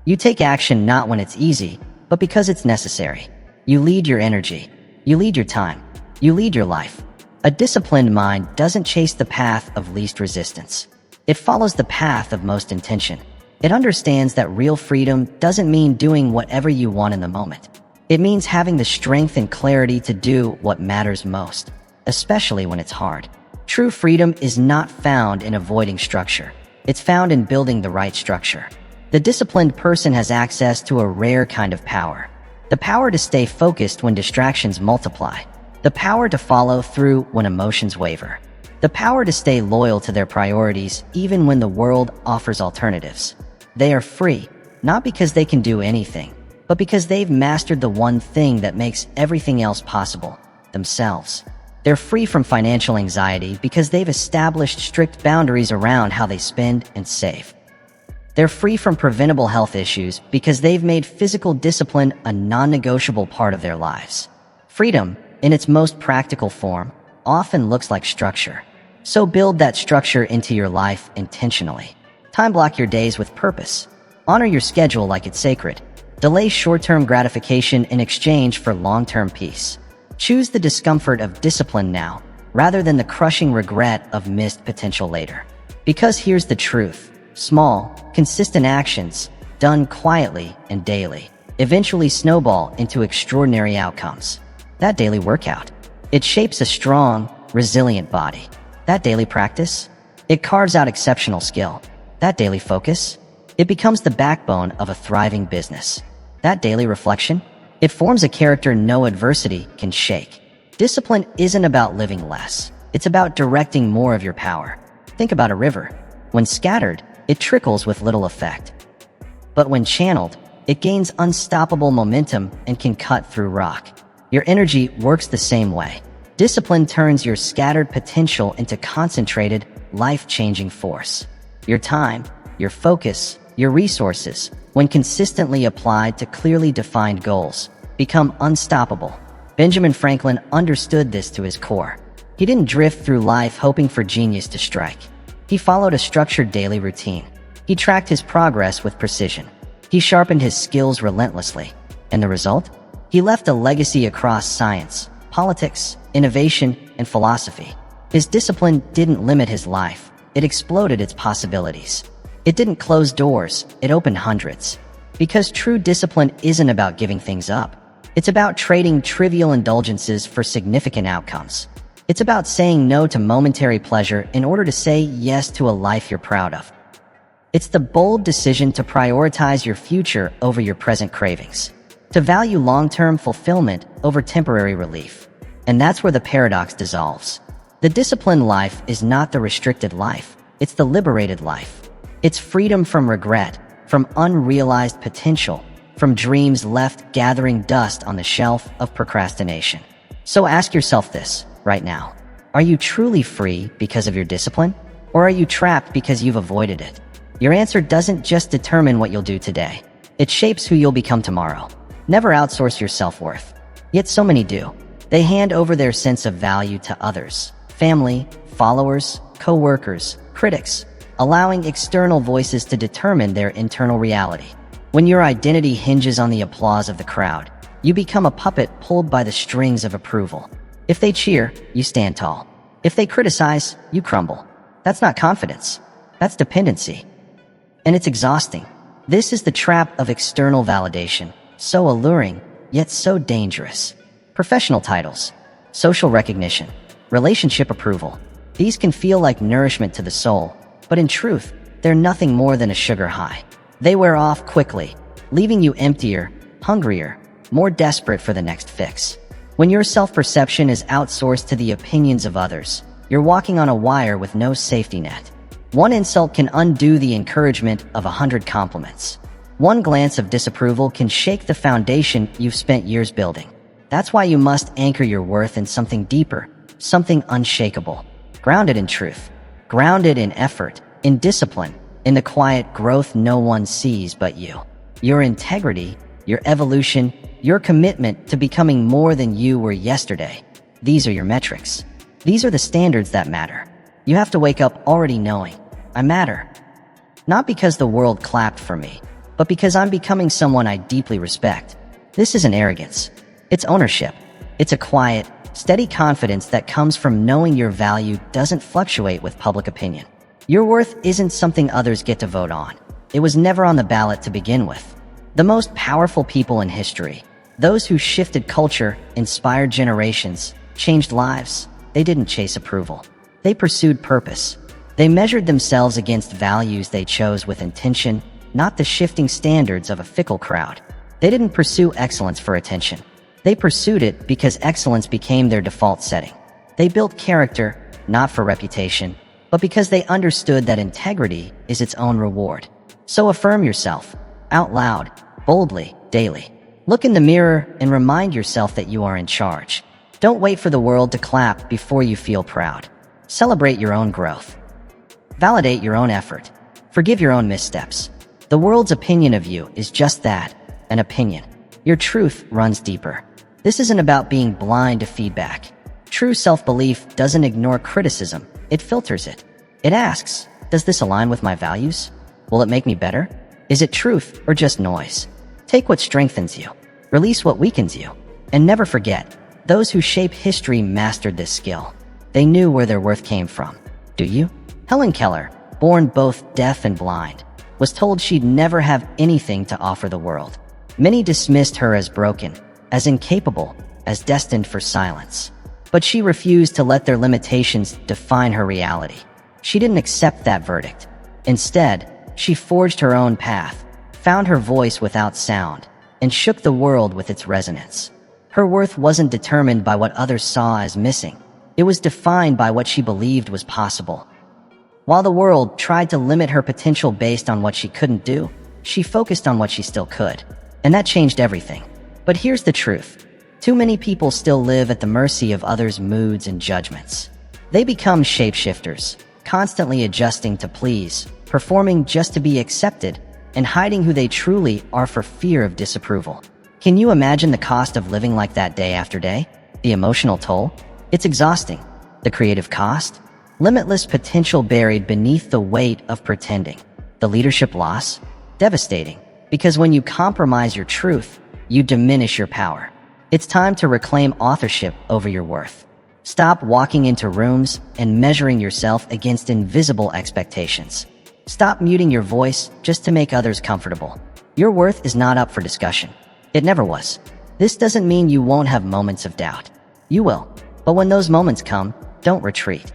You take action not when it's easy, but because it's necessary. You lead your energy. You lead your time. You lead your life. A disciplined mind doesn't chase the path of least resistance. It follows the path of most intention. It understands that real freedom doesn't mean doing whatever you want in the moment. It means having the strength and clarity to do what matters most, especially when it's hard. True freedom is not found in avoiding structure. It's found in building the right structure. The disciplined person has access to a rare kind of power. The power to stay focused when distractions multiply. The power to follow through when emotions waver. The power to stay loyal to their priorities even when the world offers alternatives. They are free, not because they can do anything, but because they've mastered the one thing that makes everything else possible, themselves. They're free from financial anxiety because they've established strict boundaries around how they spend and save. They're free from preventable health issues because they've made physical discipline a non-negotiable part of their lives. Freedom, in its most practical form, often looks like structure. So build that structure into your life intentionally. Time block your days with purpose. Honor your schedule like it's sacred. Delay short-term gratification in exchange for long-term peace. Choose the discomfort of discipline now, rather than the crushing regret of missed potential later. Because here's the truth. Small, consistent actions, done quietly and daily, eventually snowball into extraordinary outcomes. That daily workout, it shapes a strong, resilient body. That daily practice, it carves out exceptional skill. That daily focus, it becomes the backbone of a thriving business. That daily reflection, it forms a character no adversity can shake. Discipline isn't about living less. It's about directing more of your power. Think about a river. When scattered, it trickles with little effect. But when channeled, it gains unstoppable momentum and can cut through rock. Your energy works the same way. Discipline turns your scattered potential into concentrated, life-changing force. Your time, your focus, your resources, when consistently applied to clearly defined goals, become unstoppable. Benjamin Franklin understood this to his core. He didn't drift through life hoping for genius to strike. He followed a structured daily routine. He tracked his progress with precision. He sharpened his skills relentlessly. And the result? He left a legacy across science, politics, innovation, and philosophy. His discipline didn't limit his life. It exploded its possibilities. It didn't close doors. It opened hundreds. Because true discipline isn't about giving things up. It's about trading trivial indulgences for significant outcomes. It's about saying no to momentary pleasure in order to say yes to a life you're proud of. It's the bold decision to prioritize your future over your present cravings, to value long-term fulfillment over temporary relief. And that's where the paradox dissolves. The disciplined life is not the restricted life. It's the liberated life. It's freedom from regret, from unrealized potential, from dreams left gathering dust on the shelf of procrastination. So ask yourself this right now. Are you truly free because of your discipline? Or are you trapped because you've avoided it? Your answer doesn't just determine what you'll do today. It shapes who you'll become tomorrow. Never outsource your self-worth. Yet so many do. They hand over their sense of value to others. Family, followers, co-workers, critics, allowing external voices to determine their internal reality. When your identity hinges on the applause of the crowd, you become a puppet pulled by the strings of approval. If they cheer, you stand tall. If they criticize, you crumble. That's not confidence. That's dependency. And it's exhausting. This is the trap of external validation, so alluring, yet so dangerous. Professional titles, social recognition, relationship approval. These can feel like nourishment to the soul, but in truth, they're nothing more than a sugar high. They wear off quickly, leaving you emptier, hungrier, more desperate for the next fix. When your self-perception is outsourced to the opinions of others, you're walking on a wire with no safety net. One insult can undo the encouragement of 100 compliments. One glance of disapproval can shake the foundation you've spent years building. That's why you must anchor your worth in something deeper, something unshakable, grounded in truth, grounded in effort, in discipline, in the quiet growth no one sees but you. Your integrity, your evolution, your commitment to becoming more than you were yesterday. These are your metrics. These are the standards that matter. You have to wake up already knowing, I matter. Not because the world clapped for me, but because I'm becoming someone I deeply respect. This isn't arrogance. It's ownership. It's a quiet, steady confidence that comes from knowing your value doesn't fluctuate with public opinion. Your worth isn't something others get to vote on. It was never on the ballot to begin with. The most powerful people in history, those who shifted culture, inspired generations, changed lives, they didn't chase approval. They pursued purpose. They measured themselves against values they chose with intention, not the shifting standards of a fickle crowd. They didn't pursue excellence for attention. They pursued it because excellence became their default setting. They built character, not for reputation, but because they understood that integrity is its own reward. So affirm yourself, out loud, boldly, daily. Look in the mirror and remind yourself that you are in charge. Don't wait for the world to clap before you feel proud. Celebrate your own growth. Validate your own effort. Forgive your own missteps. The world's opinion of you is just that, an opinion. Your truth runs deeper. This isn't about being blind to feedback. True self-belief doesn't ignore criticism. It filters it. It asks, does this align with my values? Will it make me better? Is it truth or just noise? Take what strengthens you. Release what weakens you. And never forget, those who shape history mastered this skill. They knew where their worth came from. Do you? Helen Keller, born both deaf and blind, was told she'd never have anything to offer the world. Many dismissed her as broken, as incapable, as destined for silence. But she refused to let their limitations define her reality. She didn't accept that verdict. Instead, she forged her own path, found her voice without sound, and shook the world with its resonance. Her worth wasn't determined by what others saw as missing. It was defined by what she believed was possible. While the world tried to limit her potential based on what she couldn't do, she focused on what she still could. And that changed everything. But here's the truth. Too many people still live at the mercy of others' moods and judgments. They become shapeshifters, constantly adjusting to please, performing just to be accepted, and hiding who they truly are for fear of disapproval. Can you imagine the cost of living like that day after day? The emotional toll? It's exhausting. The creative cost? Limitless potential buried beneath the weight of pretending. The leadership loss? Devastating. Because when you compromise your truth, you diminish your power. It's time to reclaim authorship over your worth. Stop walking into rooms and measuring yourself against invisible expectations. Stop muting your voice just to make others comfortable. Your worth is not up for discussion. It never was. This doesn't mean you won't have moments of doubt. You will. But when those moments come, don't retreat.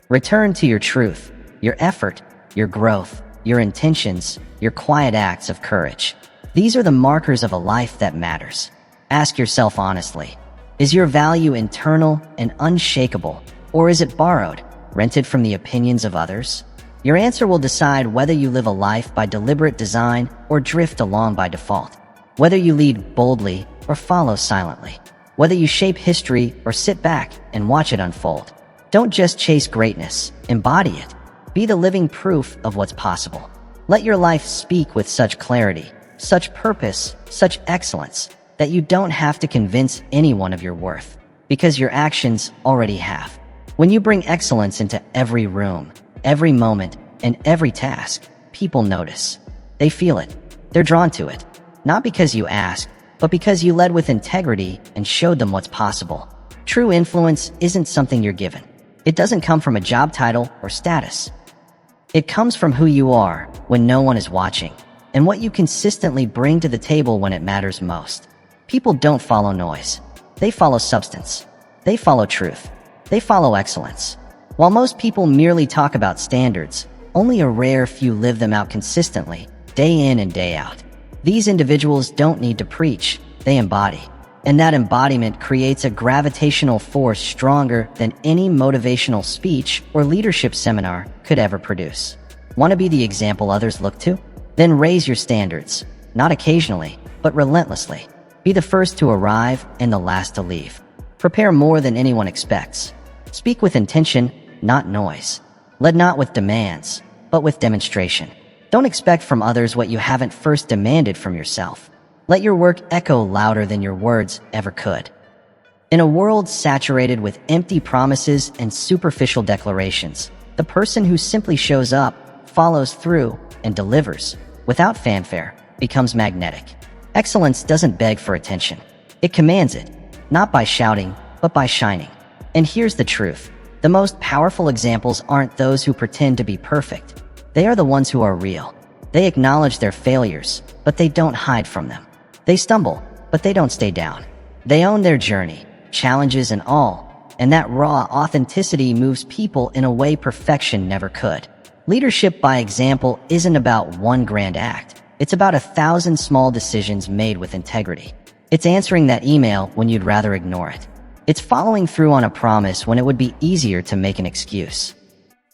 Return to your truth, your effort, your growth, your intentions, your quiet acts of courage. These are the markers of a life that matters. Ask yourself honestly, is your value internal and unshakable, or is it borrowed, rented from the opinions of others? Your answer will decide whether you live a life by deliberate design or drift along by default, whether you lead boldly or follow silently, whether you shape history or sit back and watch it unfold. Don't just chase greatness, embody it. Be the living proof of what's possible. Let your life speak with such clarity, such purpose, such excellence, that you don't have to convince anyone of your worth, because your actions already have. When you bring excellence into every room, every moment, and every task, people notice. They feel it. They're drawn to it. Not because you asked, but because you led with integrity and showed them what's possible. True influence isn't something you're given. It doesn't come from a job title or status. It comes from who you are when no one is watching, and what you consistently bring to the table when it matters most. People don't follow noise. They follow substance. They follow truth. They follow excellence. While most people merely talk about standards, only a rare few live them out consistently, day in and day out. These individuals don't need to preach, they embody. And that embodiment creates a gravitational force stronger than any motivational speech or leadership seminar could ever produce. Want to be the example others look to? Then raise your standards, not occasionally, but relentlessly. Be the first to arrive and the last to leave. Prepare more than anyone expects. Speak with intention, not noise. Lead not with demands, but with demonstration. Don't expect from others what you haven't first demanded from yourself. Let your work echo louder than your words ever could. In a world saturated with empty promises and superficial declarations, the person who simply shows up, follows through, and delivers, without fanfare, becomes magnetic. Excellence doesn't beg for attention. It commands it, not by shouting, but by shining. And here's the truth. The most powerful examples aren't those who pretend to be perfect. They are the ones who are real. They acknowledge their failures, but they don't hide from them. They stumble, but they don't stay down. They own their journey, challenges and all, and that raw authenticity moves people in a way perfection never could. Leadership by example isn't about one grand act. It's about 1,000 small decisions made with integrity. It's answering that email when you'd rather ignore it. It's following through on a promise when it would be easier to make an excuse.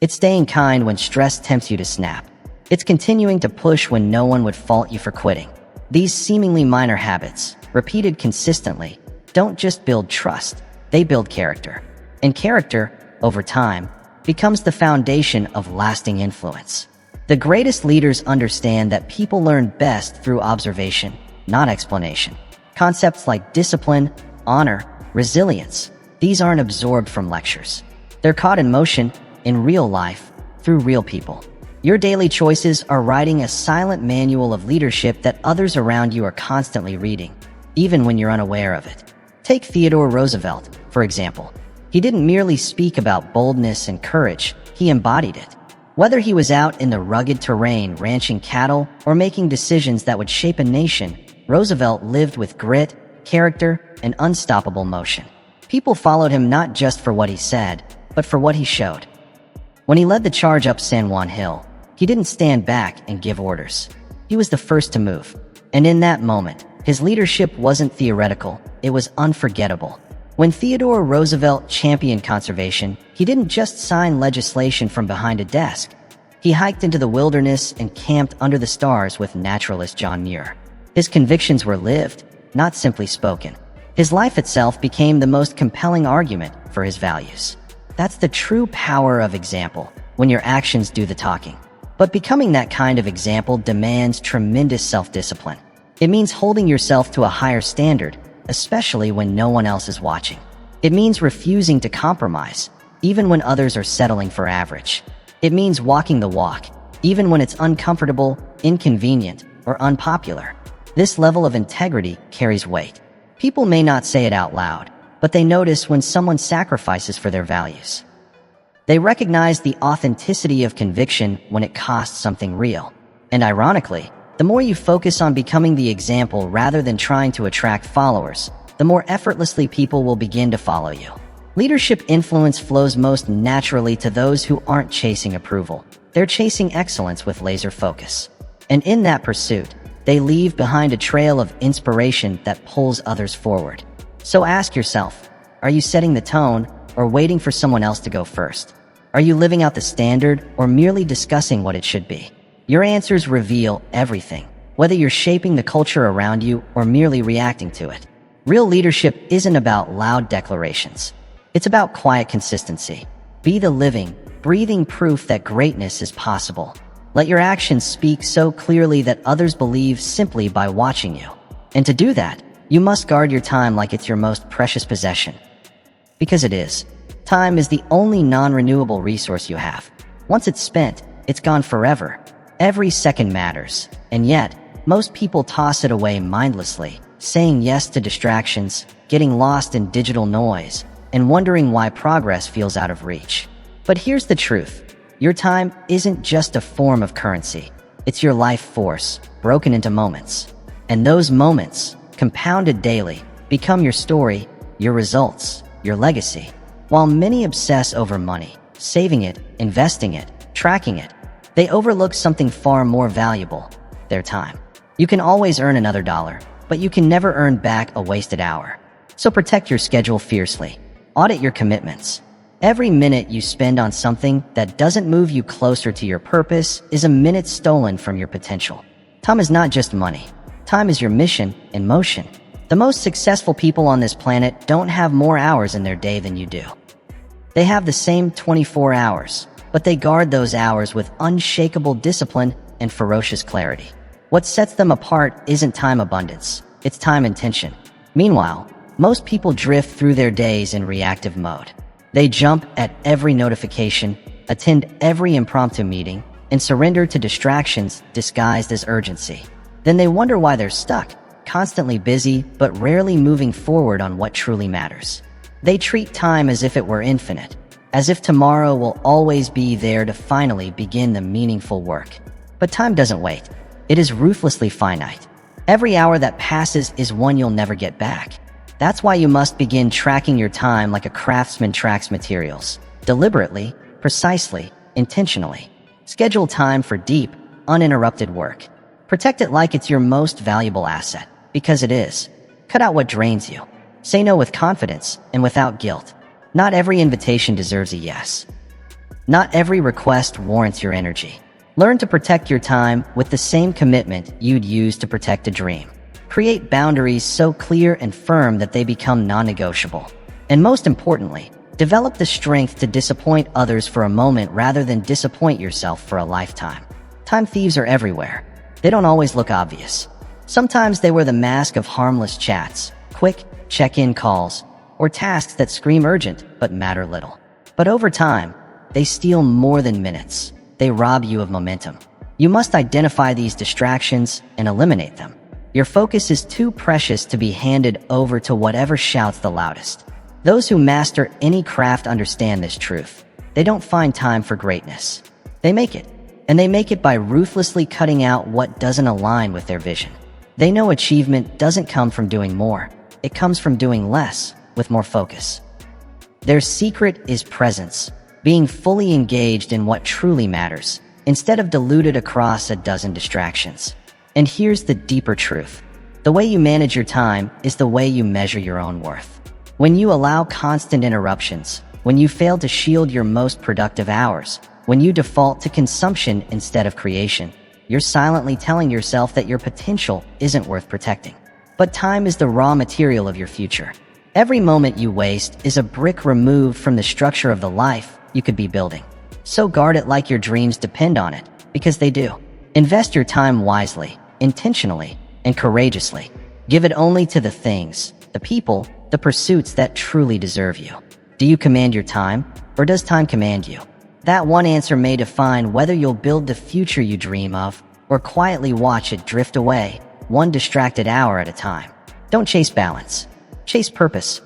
It's staying kind when stress tempts you to snap. It's continuing to push when no one would fault you for quitting. These seemingly minor habits, repeated consistently, don't just build trust, they build character. And character, over time, becomes the foundation of lasting influence. The greatest leaders understand that people learn best through observation, not explanation. Concepts like discipline, honor, resilience, these aren't absorbed from lectures. They're caught in motion, in real life, through real people. Your daily choices are writing a silent manual of leadership that others around you are constantly reading, even when you're unaware of it. Take Theodore Roosevelt, for example. He didn't merely speak about boldness and courage, he embodied it. Whether he was out in the rugged terrain ranching cattle or making decisions that would shape a nation, Roosevelt lived with grit, character, and unstoppable motion. People followed him not just for what he said, but for what he showed. When he led the charge up San Juan Hill, he didn't stand back and give orders. He was the first to move. And in that moment, his leadership wasn't theoretical, it was unforgettable. When Theodore Roosevelt championed conservation, he didn't just sign legislation from behind a desk. He hiked into the wilderness and camped under the stars with naturalist John Muir. His convictions were lived, not simply spoken. His life itself became the most compelling argument for his values. That's the true power of example, when your actions do the talking. But becoming that kind of example demands tremendous self-discipline. It means holding yourself to a higher standard, especially when no one else is watching. It means refusing to compromise, even when others are settling for average. It means walking the walk, even when it's uncomfortable, inconvenient, or unpopular. This level of integrity carries weight. People may not say it out loud, but they notice when someone sacrifices for their values. They recognize the authenticity of conviction when it costs something real. And ironically, the more you focus on becoming the example rather than trying to attract followers, the more effortlessly people will begin to follow you. Leadership influence flows most naturally to those who aren't chasing approval. They're chasing excellence with laser focus. And in that pursuit, they leave behind a trail of inspiration that pulls others forward. So ask yourself, are you setting the tone or waiting for someone else to go first? Are you living out the standard or merely discussing what it should be? Your answers reveal everything, whether you're shaping the culture around you or merely reacting to it. Real leadership isn't about loud declarations. It's about quiet consistency. Be the living, breathing proof that greatness is possible. Let your actions speak so clearly that others believe simply by watching you. And to do that, you must guard your time like it's your most precious possession. Because it is. Time is the only non-renewable resource you have. Once it's spent, it's gone forever. Every second matters, and yet, most people toss it away mindlessly, saying yes to distractions, getting lost in digital noise, and wondering why progress feels out of reach. But here's the truth. Your time isn't just a form of currency. It's your life force, broken into moments. And those moments, compounded daily, become your story, your results, your legacy. While many obsess over money, saving it, investing it, tracking it, they overlook something far more valuable, their time. You can always earn another dollar, but you can never earn back a wasted hour. So protect your schedule fiercely. Audit your commitments. Every minute you spend on something that doesn't move you closer to your purpose is a minute stolen from your potential. Time is not just money. Time is your mission in motion. The most successful people on this planet don't have more hours in their day than you do. They have the same 24 hours, but they guard those hours with unshakable discipline and ferocious clarity. What sets them apart isn't time abundance, it's time intention. Meanwhile, most people drift through their days in reactive mode. They jump at every notification, attend every impromptu meeting, and surrender to distractions disguised as urgency. Then they wonder why they're stuck, constantly busy but rarely moving forward on what truly matters. They treat time as if it were infinite, as if tomorrow will always be there to finally begin the meaningful work. But time doesn't wait. It is ruthlessly finite. Every hour that passes is one you'll never get back. That's why you must begin tracking your time like a craftsman tracks materials. Deliberately, precisely, intentionally. Schedule time for deep, uninterrupted work. Protect it like it's your most valuable asset, because it is. Cut out what drains you. Say no with confidence and without guilt. Not every invitation deserves a yes. Not every request warrants your energy. Learn to protect your time with the same commitment you'd use to protect a dream. Create boundaries so clear and firm that they become non-negotiable. And most importantly, develop the strength to disappoint others for a moment rather than disappoint yourself for a lifetime. Time thieves are everywhere. They don't always look obvious. Sometimes they wear the mask of harmless chats, quick check-in calls, or tasks that scream urgent but matter little. But over time, they steal more than minutes. They rob you of momentum. You must identify these distractions and eliminate them. Your focus is too precious to be handed over to whatever shouts the loudest. Those who master any craft understand this truth. They don't find time for greatness. They make it. And they make it by ruthlessly cutting out what doesn't align with their vision. They know achievement doesn't come from doing more. It comes from doing less, with more focus. Their secret is presence, being fully engaged in what truly matters, instead of diluted across a dozen distractions. And here's the deeper truth. The way you manage your time is the way you measure your own worth. When you allow constant interruptions, when you fail to shield your most productive hours, when you default to consumption instead of creation, you're silently telling yourself that your potential isn't worth protecting. But time is the raw material of your future. Every moment you waste is a brick removed from the structure of the life you could be building. So guard it like your dreams depend on it, because they do. Invest your time wisely, intentionally, and courageously. Give it only to the things, the people, the pursuits that truly deserve you. Do you command your time, or does time command you? That one answer may define whether you'll build the future you dream of, or quietly watch it drift away, one distracted hour at a time. Don't chase balance. Chase purpose.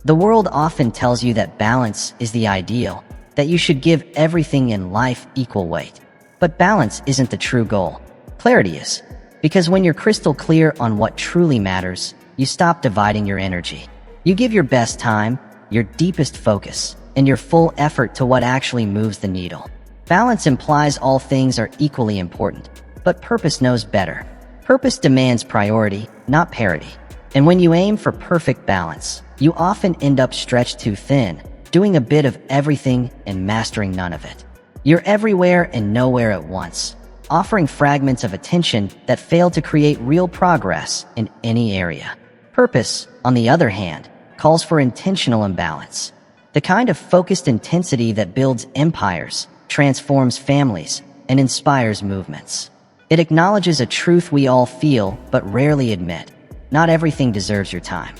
The world often tells you that balance is the ideal, that you should give everything in life equal weight. But balance isn't the true goal. Clarity is. Because when you're crystal clear on what truly matters, you stop dividing your energy. You give your best time, your deepest focus, and your full effort to what actually moves the needle. Balance implies all things are equally important, but purpose knows better. Purpose demands priority, not parity. And when you aim for perfect balance, you often end up stretched too thin, doing a bit of everything and mastering none of it. You're everywhere and nowhere at once, offering fragments of attention that fail to create real progress in any area. Purpose, on the other hand, calls for intentional imbalance. The kind of focused intensity that builds empires, transforms families, and inspires movements. It acknowledges a truth we all feel but rarely admit. Not everything deserves your time.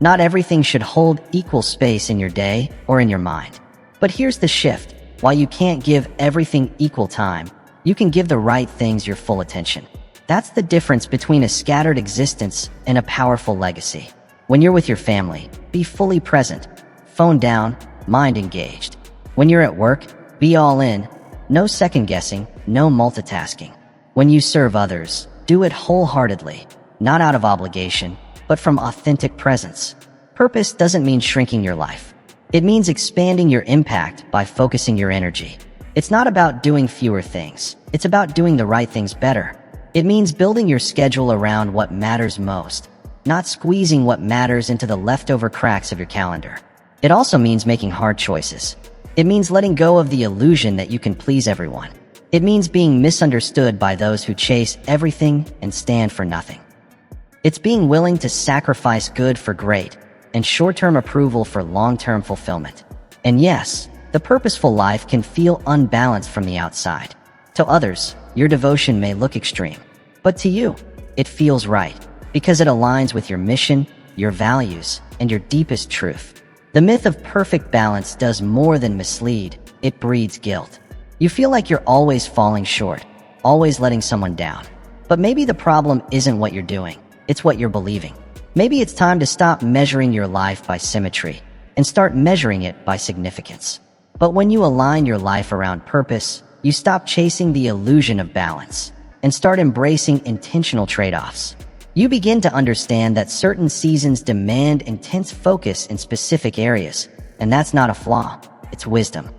Not everything should hold equal space in your day or in your mind. But here's the shift. While you can't give everything equal time, you can give the right things your full attention. That's the difference between a scattered existence and a powerful legacy. When you're with your family, be fully present. Phone down, mind engaged. When you're at work, be all in. No second guessing, no multitasking. When you serve others, do it wholeheartedly, not out of obligation, but from authentic presence. Purpose doesn't mean shrinking your life. It means expanding your impact by focusing your energy. It's not about doing fewer things. It's about doing the right things better. It means building your schedule around what matters most, not squeezing what matters into the leftover cracks of your calendar. It also means making hard choices. It means letting go of the illusion that you can please everyone. It means being misunderstood by those who chase everything and stand for nothing. It's being willing to sacrifice good for great and short-term approval for long-term fulfillment. And yes, the purposeful life can feel unbalanced from the outside. To others, your devotion may look extreme. But to you, it feels right because it aligns with your mission, your values, and your deepest truth. The myth of perfect balance does more than mislead. It breeds guilt. You feel like you're always falling short, always letting someone down. But maybe the problem isn't what you're doing. It's what you're believing. Maybe it's time to stop measuring your life by symmetry and start measuring it by significance. But when you align your life around purpose, you stop chasing the illusion of balance and start embracing intentional trade-offs. You begin to understand that certain seasons demand intense focus in specific areas, and that's not a flaw, it's wisdom.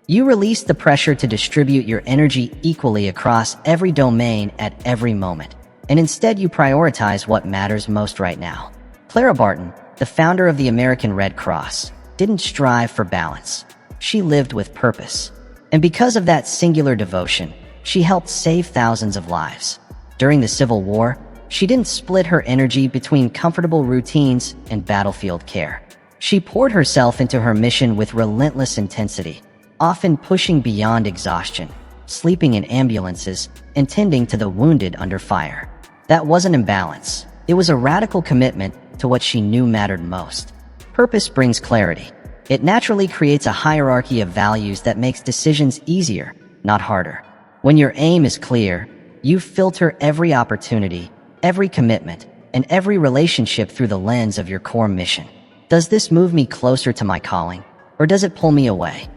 You release the pressure to distribute your energy equally across every domain at every moment. And instead you prioritize what matters most right now. Clara Barton, the founder of the American Red Cross, didn't strive for balance. She lived with purpose. And because of that singular devotion, she helped save thousands of lives. During the Civil War, she didn't split her energy between comfortable routines and battlefield care. She poured herself into her mission with relentless intensity, often pushing beyond exhaustion, sleeping in ambulances, and tending to the wounded under fire. That wasn't imbalance. It was a radical commitment to what she knew mattered most. Purpose brings clarity. It naturally creates a hierarchy of values that makes decisions easier, not harder. When your aim is clear, you filter every opportunity, every commitment, and every relationship through the lens of your core mission. Does this move me closer to my calling, or does it pull me away?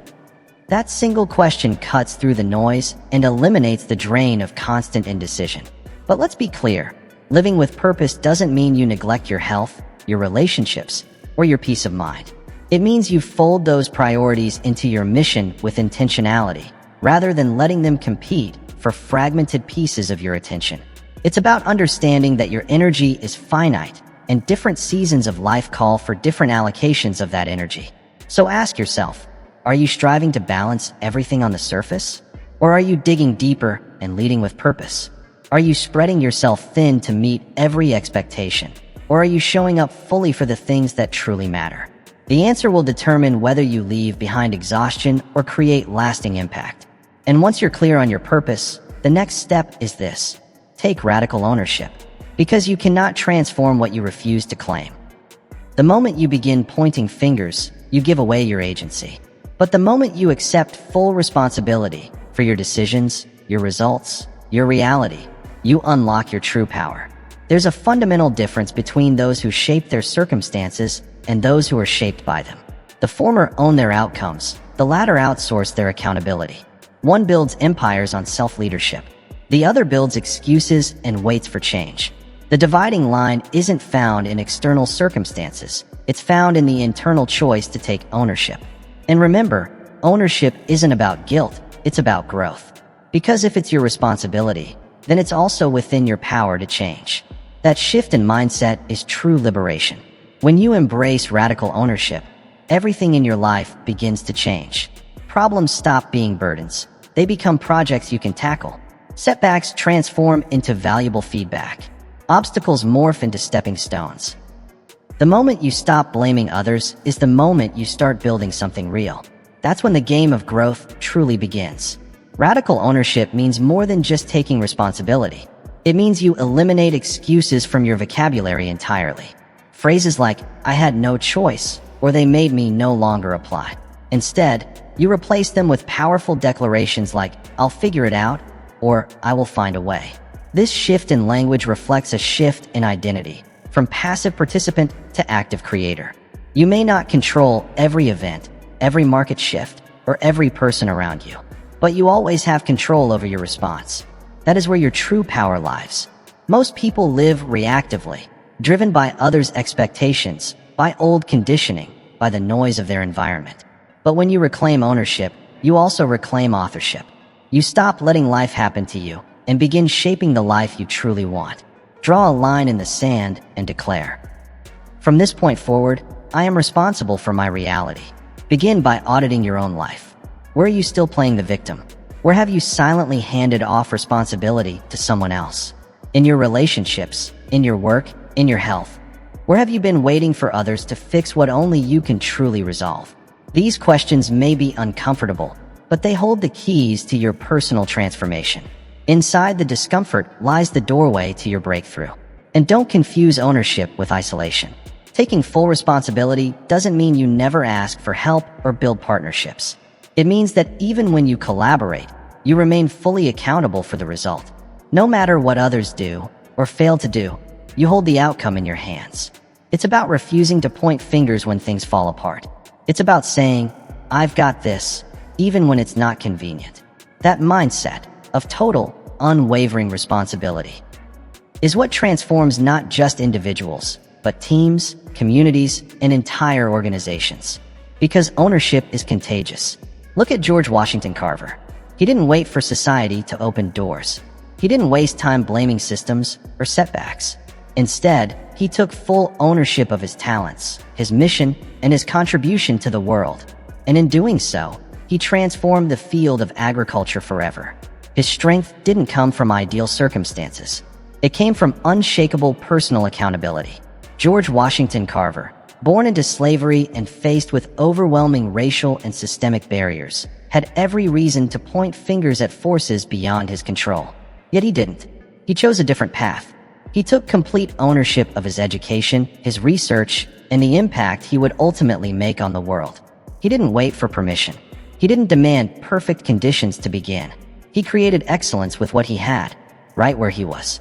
That single question cuts through the noise and eliminates the drain of constant indecision. But let's be clear, living with purpose doesn't mean you neglect your health, your relationships, or your peace of mind. It means you fold those priorities into your mission with intentionality, rather than letting them compete for fragmented pieces of your attention. It's about understanding that your energy is finite, and different seasons of life call for different allocations of that energy. So ask yourself, are you striving to balance everything on the surface? Or are you digging deeper and leading with purpose? Are you spreading yourself thin to meet every expectation? Or are you showing up fully for the things that truly matter? The answer will determine whether you leave behind exhaustion or create lasting impact. And once you're clear on your purpose, the next step is this. Take radical ownership, because you cannot transform what you refuse to claim. The moment you begin pointing fingers, you give away your agency. But the moment you accept full responsibility for your decisions, your results, your reality, you unlock your true power. There's a fundamental difference between those who shape their circumstances and those who are shaped by them. The former own their outcomes, the latter outsource their accountability. One builds empires on self-leadership. The other builds excuses and waits for change. The dividing line isn't found in external circumstances. It's found in the internal choice to take ownership. And remember, ownership isn't about guilt, it's about growth. Because if it's your responsibility, then it's also within your power to change. That shift in mindset is true liberation. When you embrace radical ownership, everything in your life begins to change. Problems stop being burdens. They become projects you can tackle. Setbacks transform into valuable feedback. Obstacles morph into stepping stones. The moment you stop blaming others is the moment you start building something real. That's when the game of growth truly begins. Radical ownership means more than just taking responsibility. It means you eliminate excuses from your vocabulary entirely. Phrases like, "I had no choice," or "they made me," no longer apply. Instead, you replace them with powerful declarations like, "I'll figure it out," or "I will find a way." This shift in language reflects a shift in identity, from passive participant to active creator. You may not control every event, every market shift, or every person around you, but you always have control over your response. That is where your true power lies. Most people live reactively, driven by others' expectations, by old conditioning, by the noise of their environment. But when you reclaim ownership, you also reclaim authorship. You stop letting life happen to you and begin shaping the life you truly want. Draw a line in the sand and declare, "From this point forward, I am responsible for my reality." Begin by auditing your own life. Where are you still playing the victim? Where have you silently handed off responsibility to someone else? In your relationships, in your work, in your health? Where have you been waiting for others to fix what only you can truly resolve? These questions may be uncomfortable, but they hold the keys to your personal transformation. Inside the discomfort lies the doorway to your breakthrough. And don't confuse ownership with isolation. Taking full responsibility doesn't mean you never ask for help or build partnerships. It means that even when you collaborate, you remain fully accountable for the result. No matter what others do or fail to do, you hold the outcome in your hands. It's about refusing to point fingers when things fall apart. It's about saying, "I've got this," even when it's not convenient. That mindset of total, unwavering responsibility is what transforms not just individuals, but teams, communities, and entire organizations. Because ownership is contagious. Look at George Washington Carver. He didn't wait for society to open doors. He didn't waste time blaming systems or setbacks. Instead, he took full ownership of his talents, his mission, and his contribution to the world. And in doing so, he transformed the field of agriculture forever. His strength didn't come from ideal circumstances. It came from unshakable personal accountability. George Washington Carver, born into slavery and faced with overwhelming racial and systemic barriers, had every reason to point fingers at forces beyond his control. Yet he didn't. He chose a different path. He took complete ownership of his education, his research, and the impact he would ultimately make on the world. He didn't wait for permission. He didn't demand perfect conditions to begin. He created excellence with what he had, right where he was.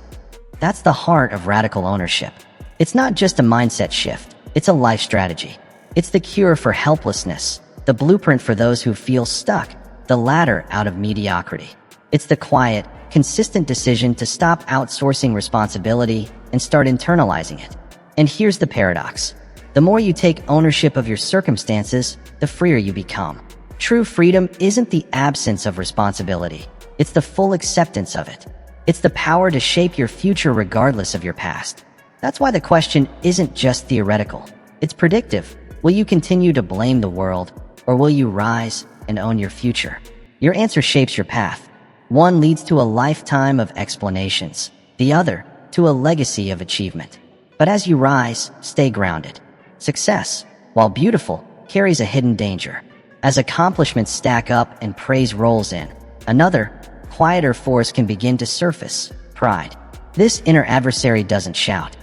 That's the heart of radical ownership. It's not just a mindset shift, it's a life strategy. It's the cure for helplessness, the blueprint for those who feel stuck, the ladder out of mediocrity. It's the quiet, consistent decision to stop outsourcing responsibility and start internalizing it. And here's the paradox. The more you take ownership of your circumstances, the freer you become. True freedom isn't the absence of responsibility. It's the full acceptance of it. It's the power to shape your future regardless of your past. That's why the question isn't just theoretical. It's predictive. Will you continue to blame the world, or will you rise and own your future? Your answer shapes your path. One leads to a lifetime of explanations, the other to a legacy of achievement. But as you rise, stay grounded. Success, while beautiful, carries a hidden danger. As accomplishments stack up and praise rolls in, another, quieter force can begin to surface: pride. This inner adversary doesn't shout.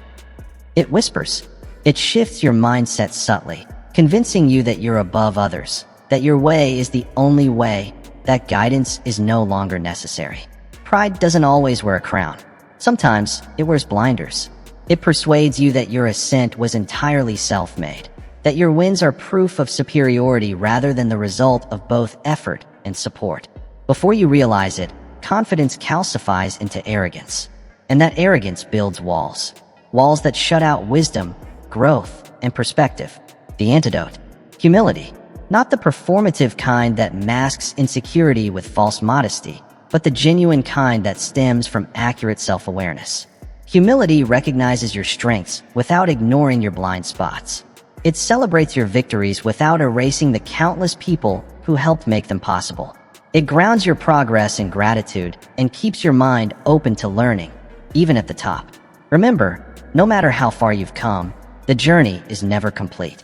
It whispers. It shifts your mindset subtly, convincing you that you're above others, that your way is the only way, that guidance is no longer necessary. Pride doesn't always wear a crown. Sometimes it wears blinders. It persuades you that your ascent was entirely self-made, that your wins are proof of superiority rather than the result of both effort and support. Before you realize it, confidence calcifies into arrogance. And that arrogance builds walls. Walls that shut out wisdom, growth, and perspective. The antidote: humility. Not the performative kind that masks insecurity with false modesty, but the genuine kind that stems from accurate self-awareness. Humility recognizes your strengths without ignoring your blind spots. It celebrates your victories without erasing the countless people who helped make them possible. It grounds your progress in gratitude and keeps your mind open to learning, even at the top. Remember, no matter how far you've come, the journey is never complete.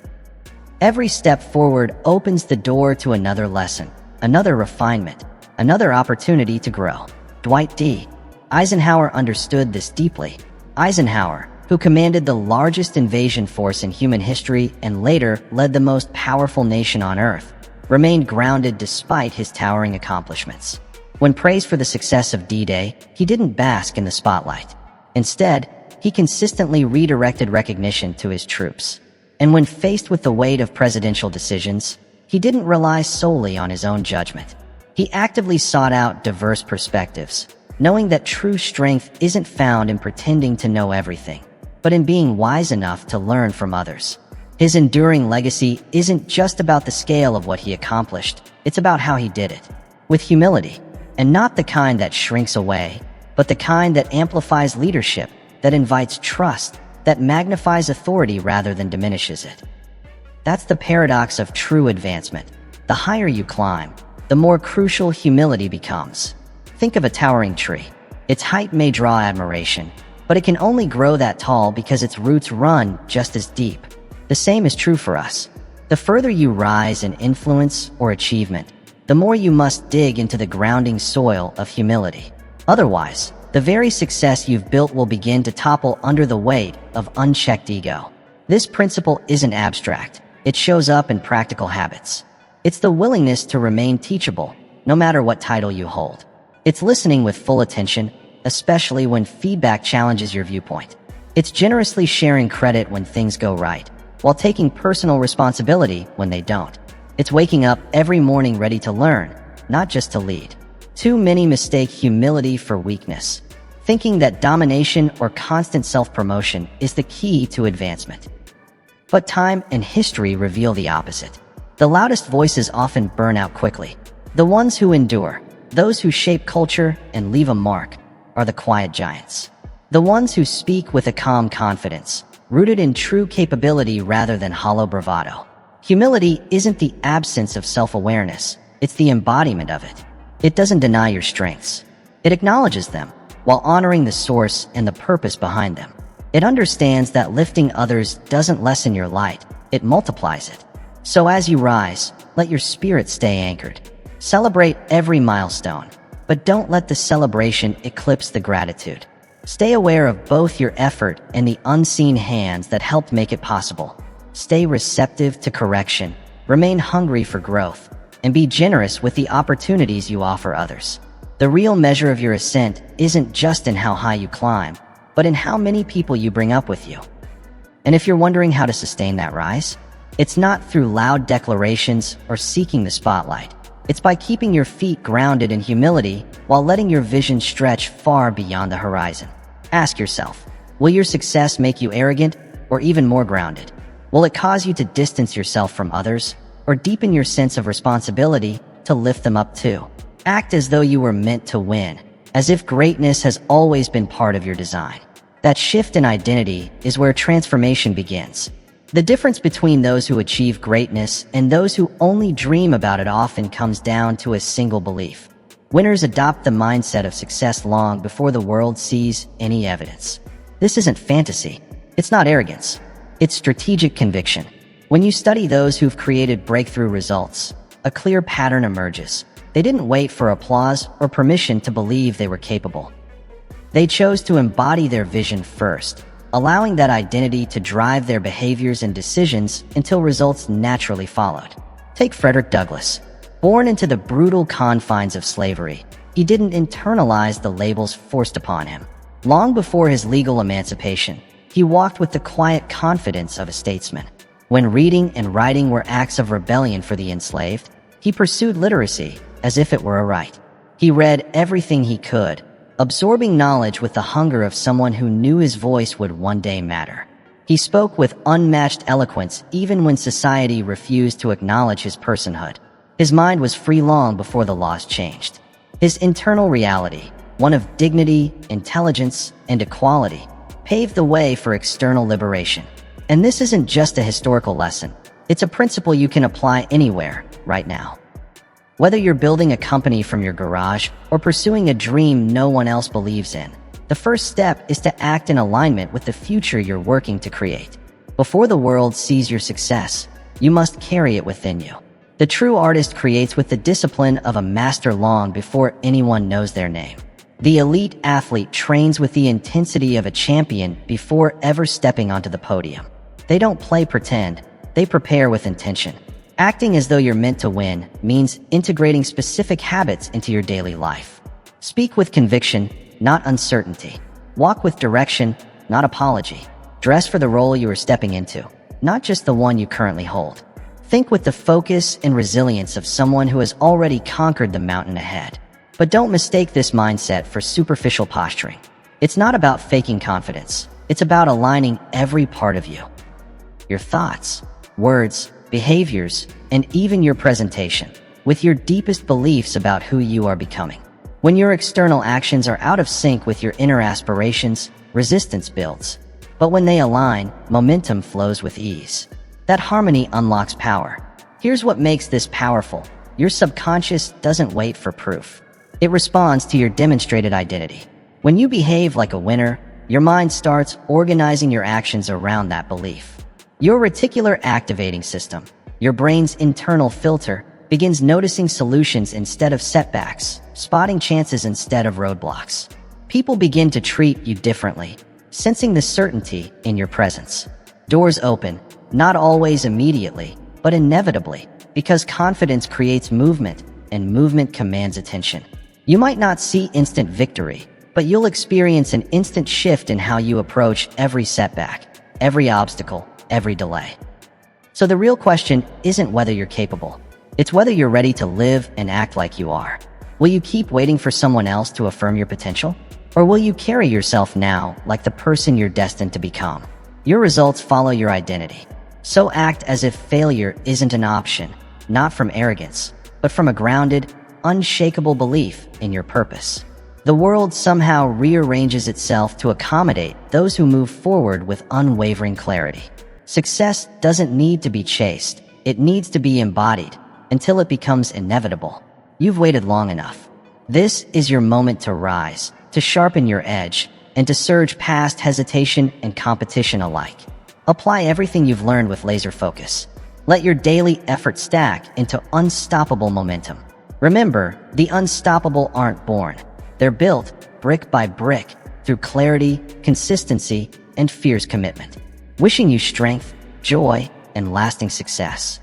Every step forward opens the door to another lesson, another refinement, another opportunity to grow. Dwight D. Eisenhower understood this deeply. Eisenhower, who commanded the largest invasion force in human history and later led the most powerful nation on earth, remained grounded despite his towering accomplishments. When praised for the success of D-Day, he didn't bask in the spotlight. Instead, he consistently redirected recognition to his troops. And when faced with the weight of presidential decisions, he didn't rely solely on his own judgment. He actively sought out diverse perspectives, knowing that true strength isn't found in pretending to know everything, but in being wise enough to learn from others. His enduring legacy isn't just about the scale of what he accomplished, it's about how he did it. With humility, and not the kind that shrinks away, but the kind that amplifies leadership, that invites trust, that magnifies authority rather than diminishes it. That's the paradox of true advancement. The higher you climb, the more crucial humility becomes. Think of a towering tree. Its height may draw admiration, but it can only grow that tall because its roots run just as deep. The same is true for us. The further you rise in influence or achievement, the more you must dig into the grounding soil of humility. Otherwise, the very success you've built will begin to topple under the weight of unchecked ego. This principle isn't abstract. It shows up in practical habits. It's the willingness to remain teachable, no matter what title you hold. It's listening with full attention, especially when feedback challenges your viewpoint. It's generously sharing credit when things go right, while taking personal responsibility when they don't. It's waking up every morning ready to learn, not just to lead. Too many mistake humility for weakness, thinking that domination or constant self-promotion is the key to advancement. But time and history reveal the opposite. The loudest voices often burn out quickly. The ones who endure, those who shape culture and leave a mark, are the quiet giants. The ones who speak with a calm confidence, rooted in true capability rather than hollow bravado. Humility isn't the absence of self-awareness, it's the embodiment of it. It doesn't deny your strengths. It acknowledges them, while honoring the source and the purpose behind them. It understands that lifting others doesn't lessen your light, it multiplies it. So as you rise, let your spirit stay anchored. Celebrate every milestone, but don't let the celebration eclipse the gratitude. Stay aware of both your effort and the unseen hands that helped make it possible. Stay receptive to correction, remain hungry for growth, and be generous with the opportunities you offer others. The real measure of your ascent isn't just in how high you climb, but in how many people you bring up with you. And if you're wondering how to sustain that rise, it's not through loud declarations or seeking the spotlight. It's by keeping your feet grounded in humility while letting your vision stretch far beyond the horizon. Ask yourself, will your success make you arrogant or even more grounded? Will it cause you to distance yourself from others or deepen your sense of responsibility to lift them up too? Act as though you were meant to win, as if greatness has always been part of your design. That shift in identity is where transformation begins. The difference between those who achieve greatness and those who only dream about it often comes down to a single belief. Winners adopt the mindset of success long before the world sees any evidence. This isn't fantasy. It's not arrogance. It's strategic conviction. When you study those who've created breakthrough results, a clear pattern emerges. They didn't wait for applause or permission to believe they were capable. They chose to embody their vision first, allowing that identity to drive their behaviors and decisions until results naturally followed. Take Frederick Douglass. Born into the brutal confines of slavery, he didn't internalize the labels forced upon him. Long before his legal emancipation, he walked with the quiet confidence of a statesman. When reading and writing were acts of rebellion for the enslaved, he pursued literacy as if it were a right. He read everything he could, absorbing knowledge with the hunger of someone who knew his voice would one day matter. He spoke with unmatched eloquence even when society refused to acknowledge his personhood. His mind was free long before the laws changed. His internal reality, one of dignity, intelligence, and equality, paved the way for external liberation. And this isn't just a historical lesson. It's a principle you can apply anywhere, right now. Whether you're building a company from your garage or pursuing a dream no one else believes in, the first step is to act in alignment with the future you're working to create. Before the world sees your success, you must carry it within you. The true artist creates with the discipline of a master long before anyone knows their name. The elite athlete trains with the intensity of a champion before ever stepping onto the podium. They don't play pretend, they prepare with intention. Acting as though you're meant to win means integrating specific habits into your daily life. Speak with conviction, not uncertainty. Walk with direction, not apology. Dress for the role you are stepping into, not just the one you currently hold. Think with the focus and resilience of someone who has already conquered the mountain ahead. But don't mistake this mindset for superficial posturing. It's not about faking confidence. It's about aligning every part of you. Your thoughts, words, behaviors, and even your presentation with your deepest beliefs about who you are becoming. When your external actions are out of sync with your inner aspirations, resistance builds. But when they align, momentum flows with ease. That harmony unlocks power. Here's what makes this powerful. Your subconscious doesn't wait for proof. It responds to your demonstrated identity. When you behave like a winner, your mind starts organizing your actions around that belief. Your reticular activating system, your brain's internal filter, begins noticing solutions instead of setbacks, spotting chances instead of roadblocks. People begin to treat you differently, sensing the certainty in your presence. Doors open, not always immediately, but inevitably, because confidence creates movement, and movement commands attention. You might not see instant victory, but you'll experience an instant shift in how you approach every setback, every obstacle, every delay. So the real question isn't whether you're capable. It's whether you're ready to live and act like you are. Will you keep waiting for someone else to affirm your potential? Or will you carry yourself now like the person you're destined to become? Your results follow your identity. So act as if failure isn't an option, not from arrogance, but from a grounded, unshakable belief in your purpose. The world somehow rearranges itself to accommodate those who move forward with unwavering clarity. Success doesn't need to be chased. It needs to be embodied until it becomes inevitable. You've waited long enough. This is your moment to rise, to sharpen your edge, and to surge past hesitation and competition alike. Apply everything you've learned with laser focus. Let your daily effort stack into unstoppable momentum. Remember, the unstoppable aren't born. They're built, brick by brick, through clarity, consistency, and fierce commitment. Wishing you strength, joy, and lasting success.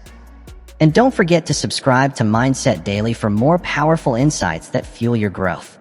And don't forget to subscribe to Mindset Daily for more powerful insights that fuel your growth.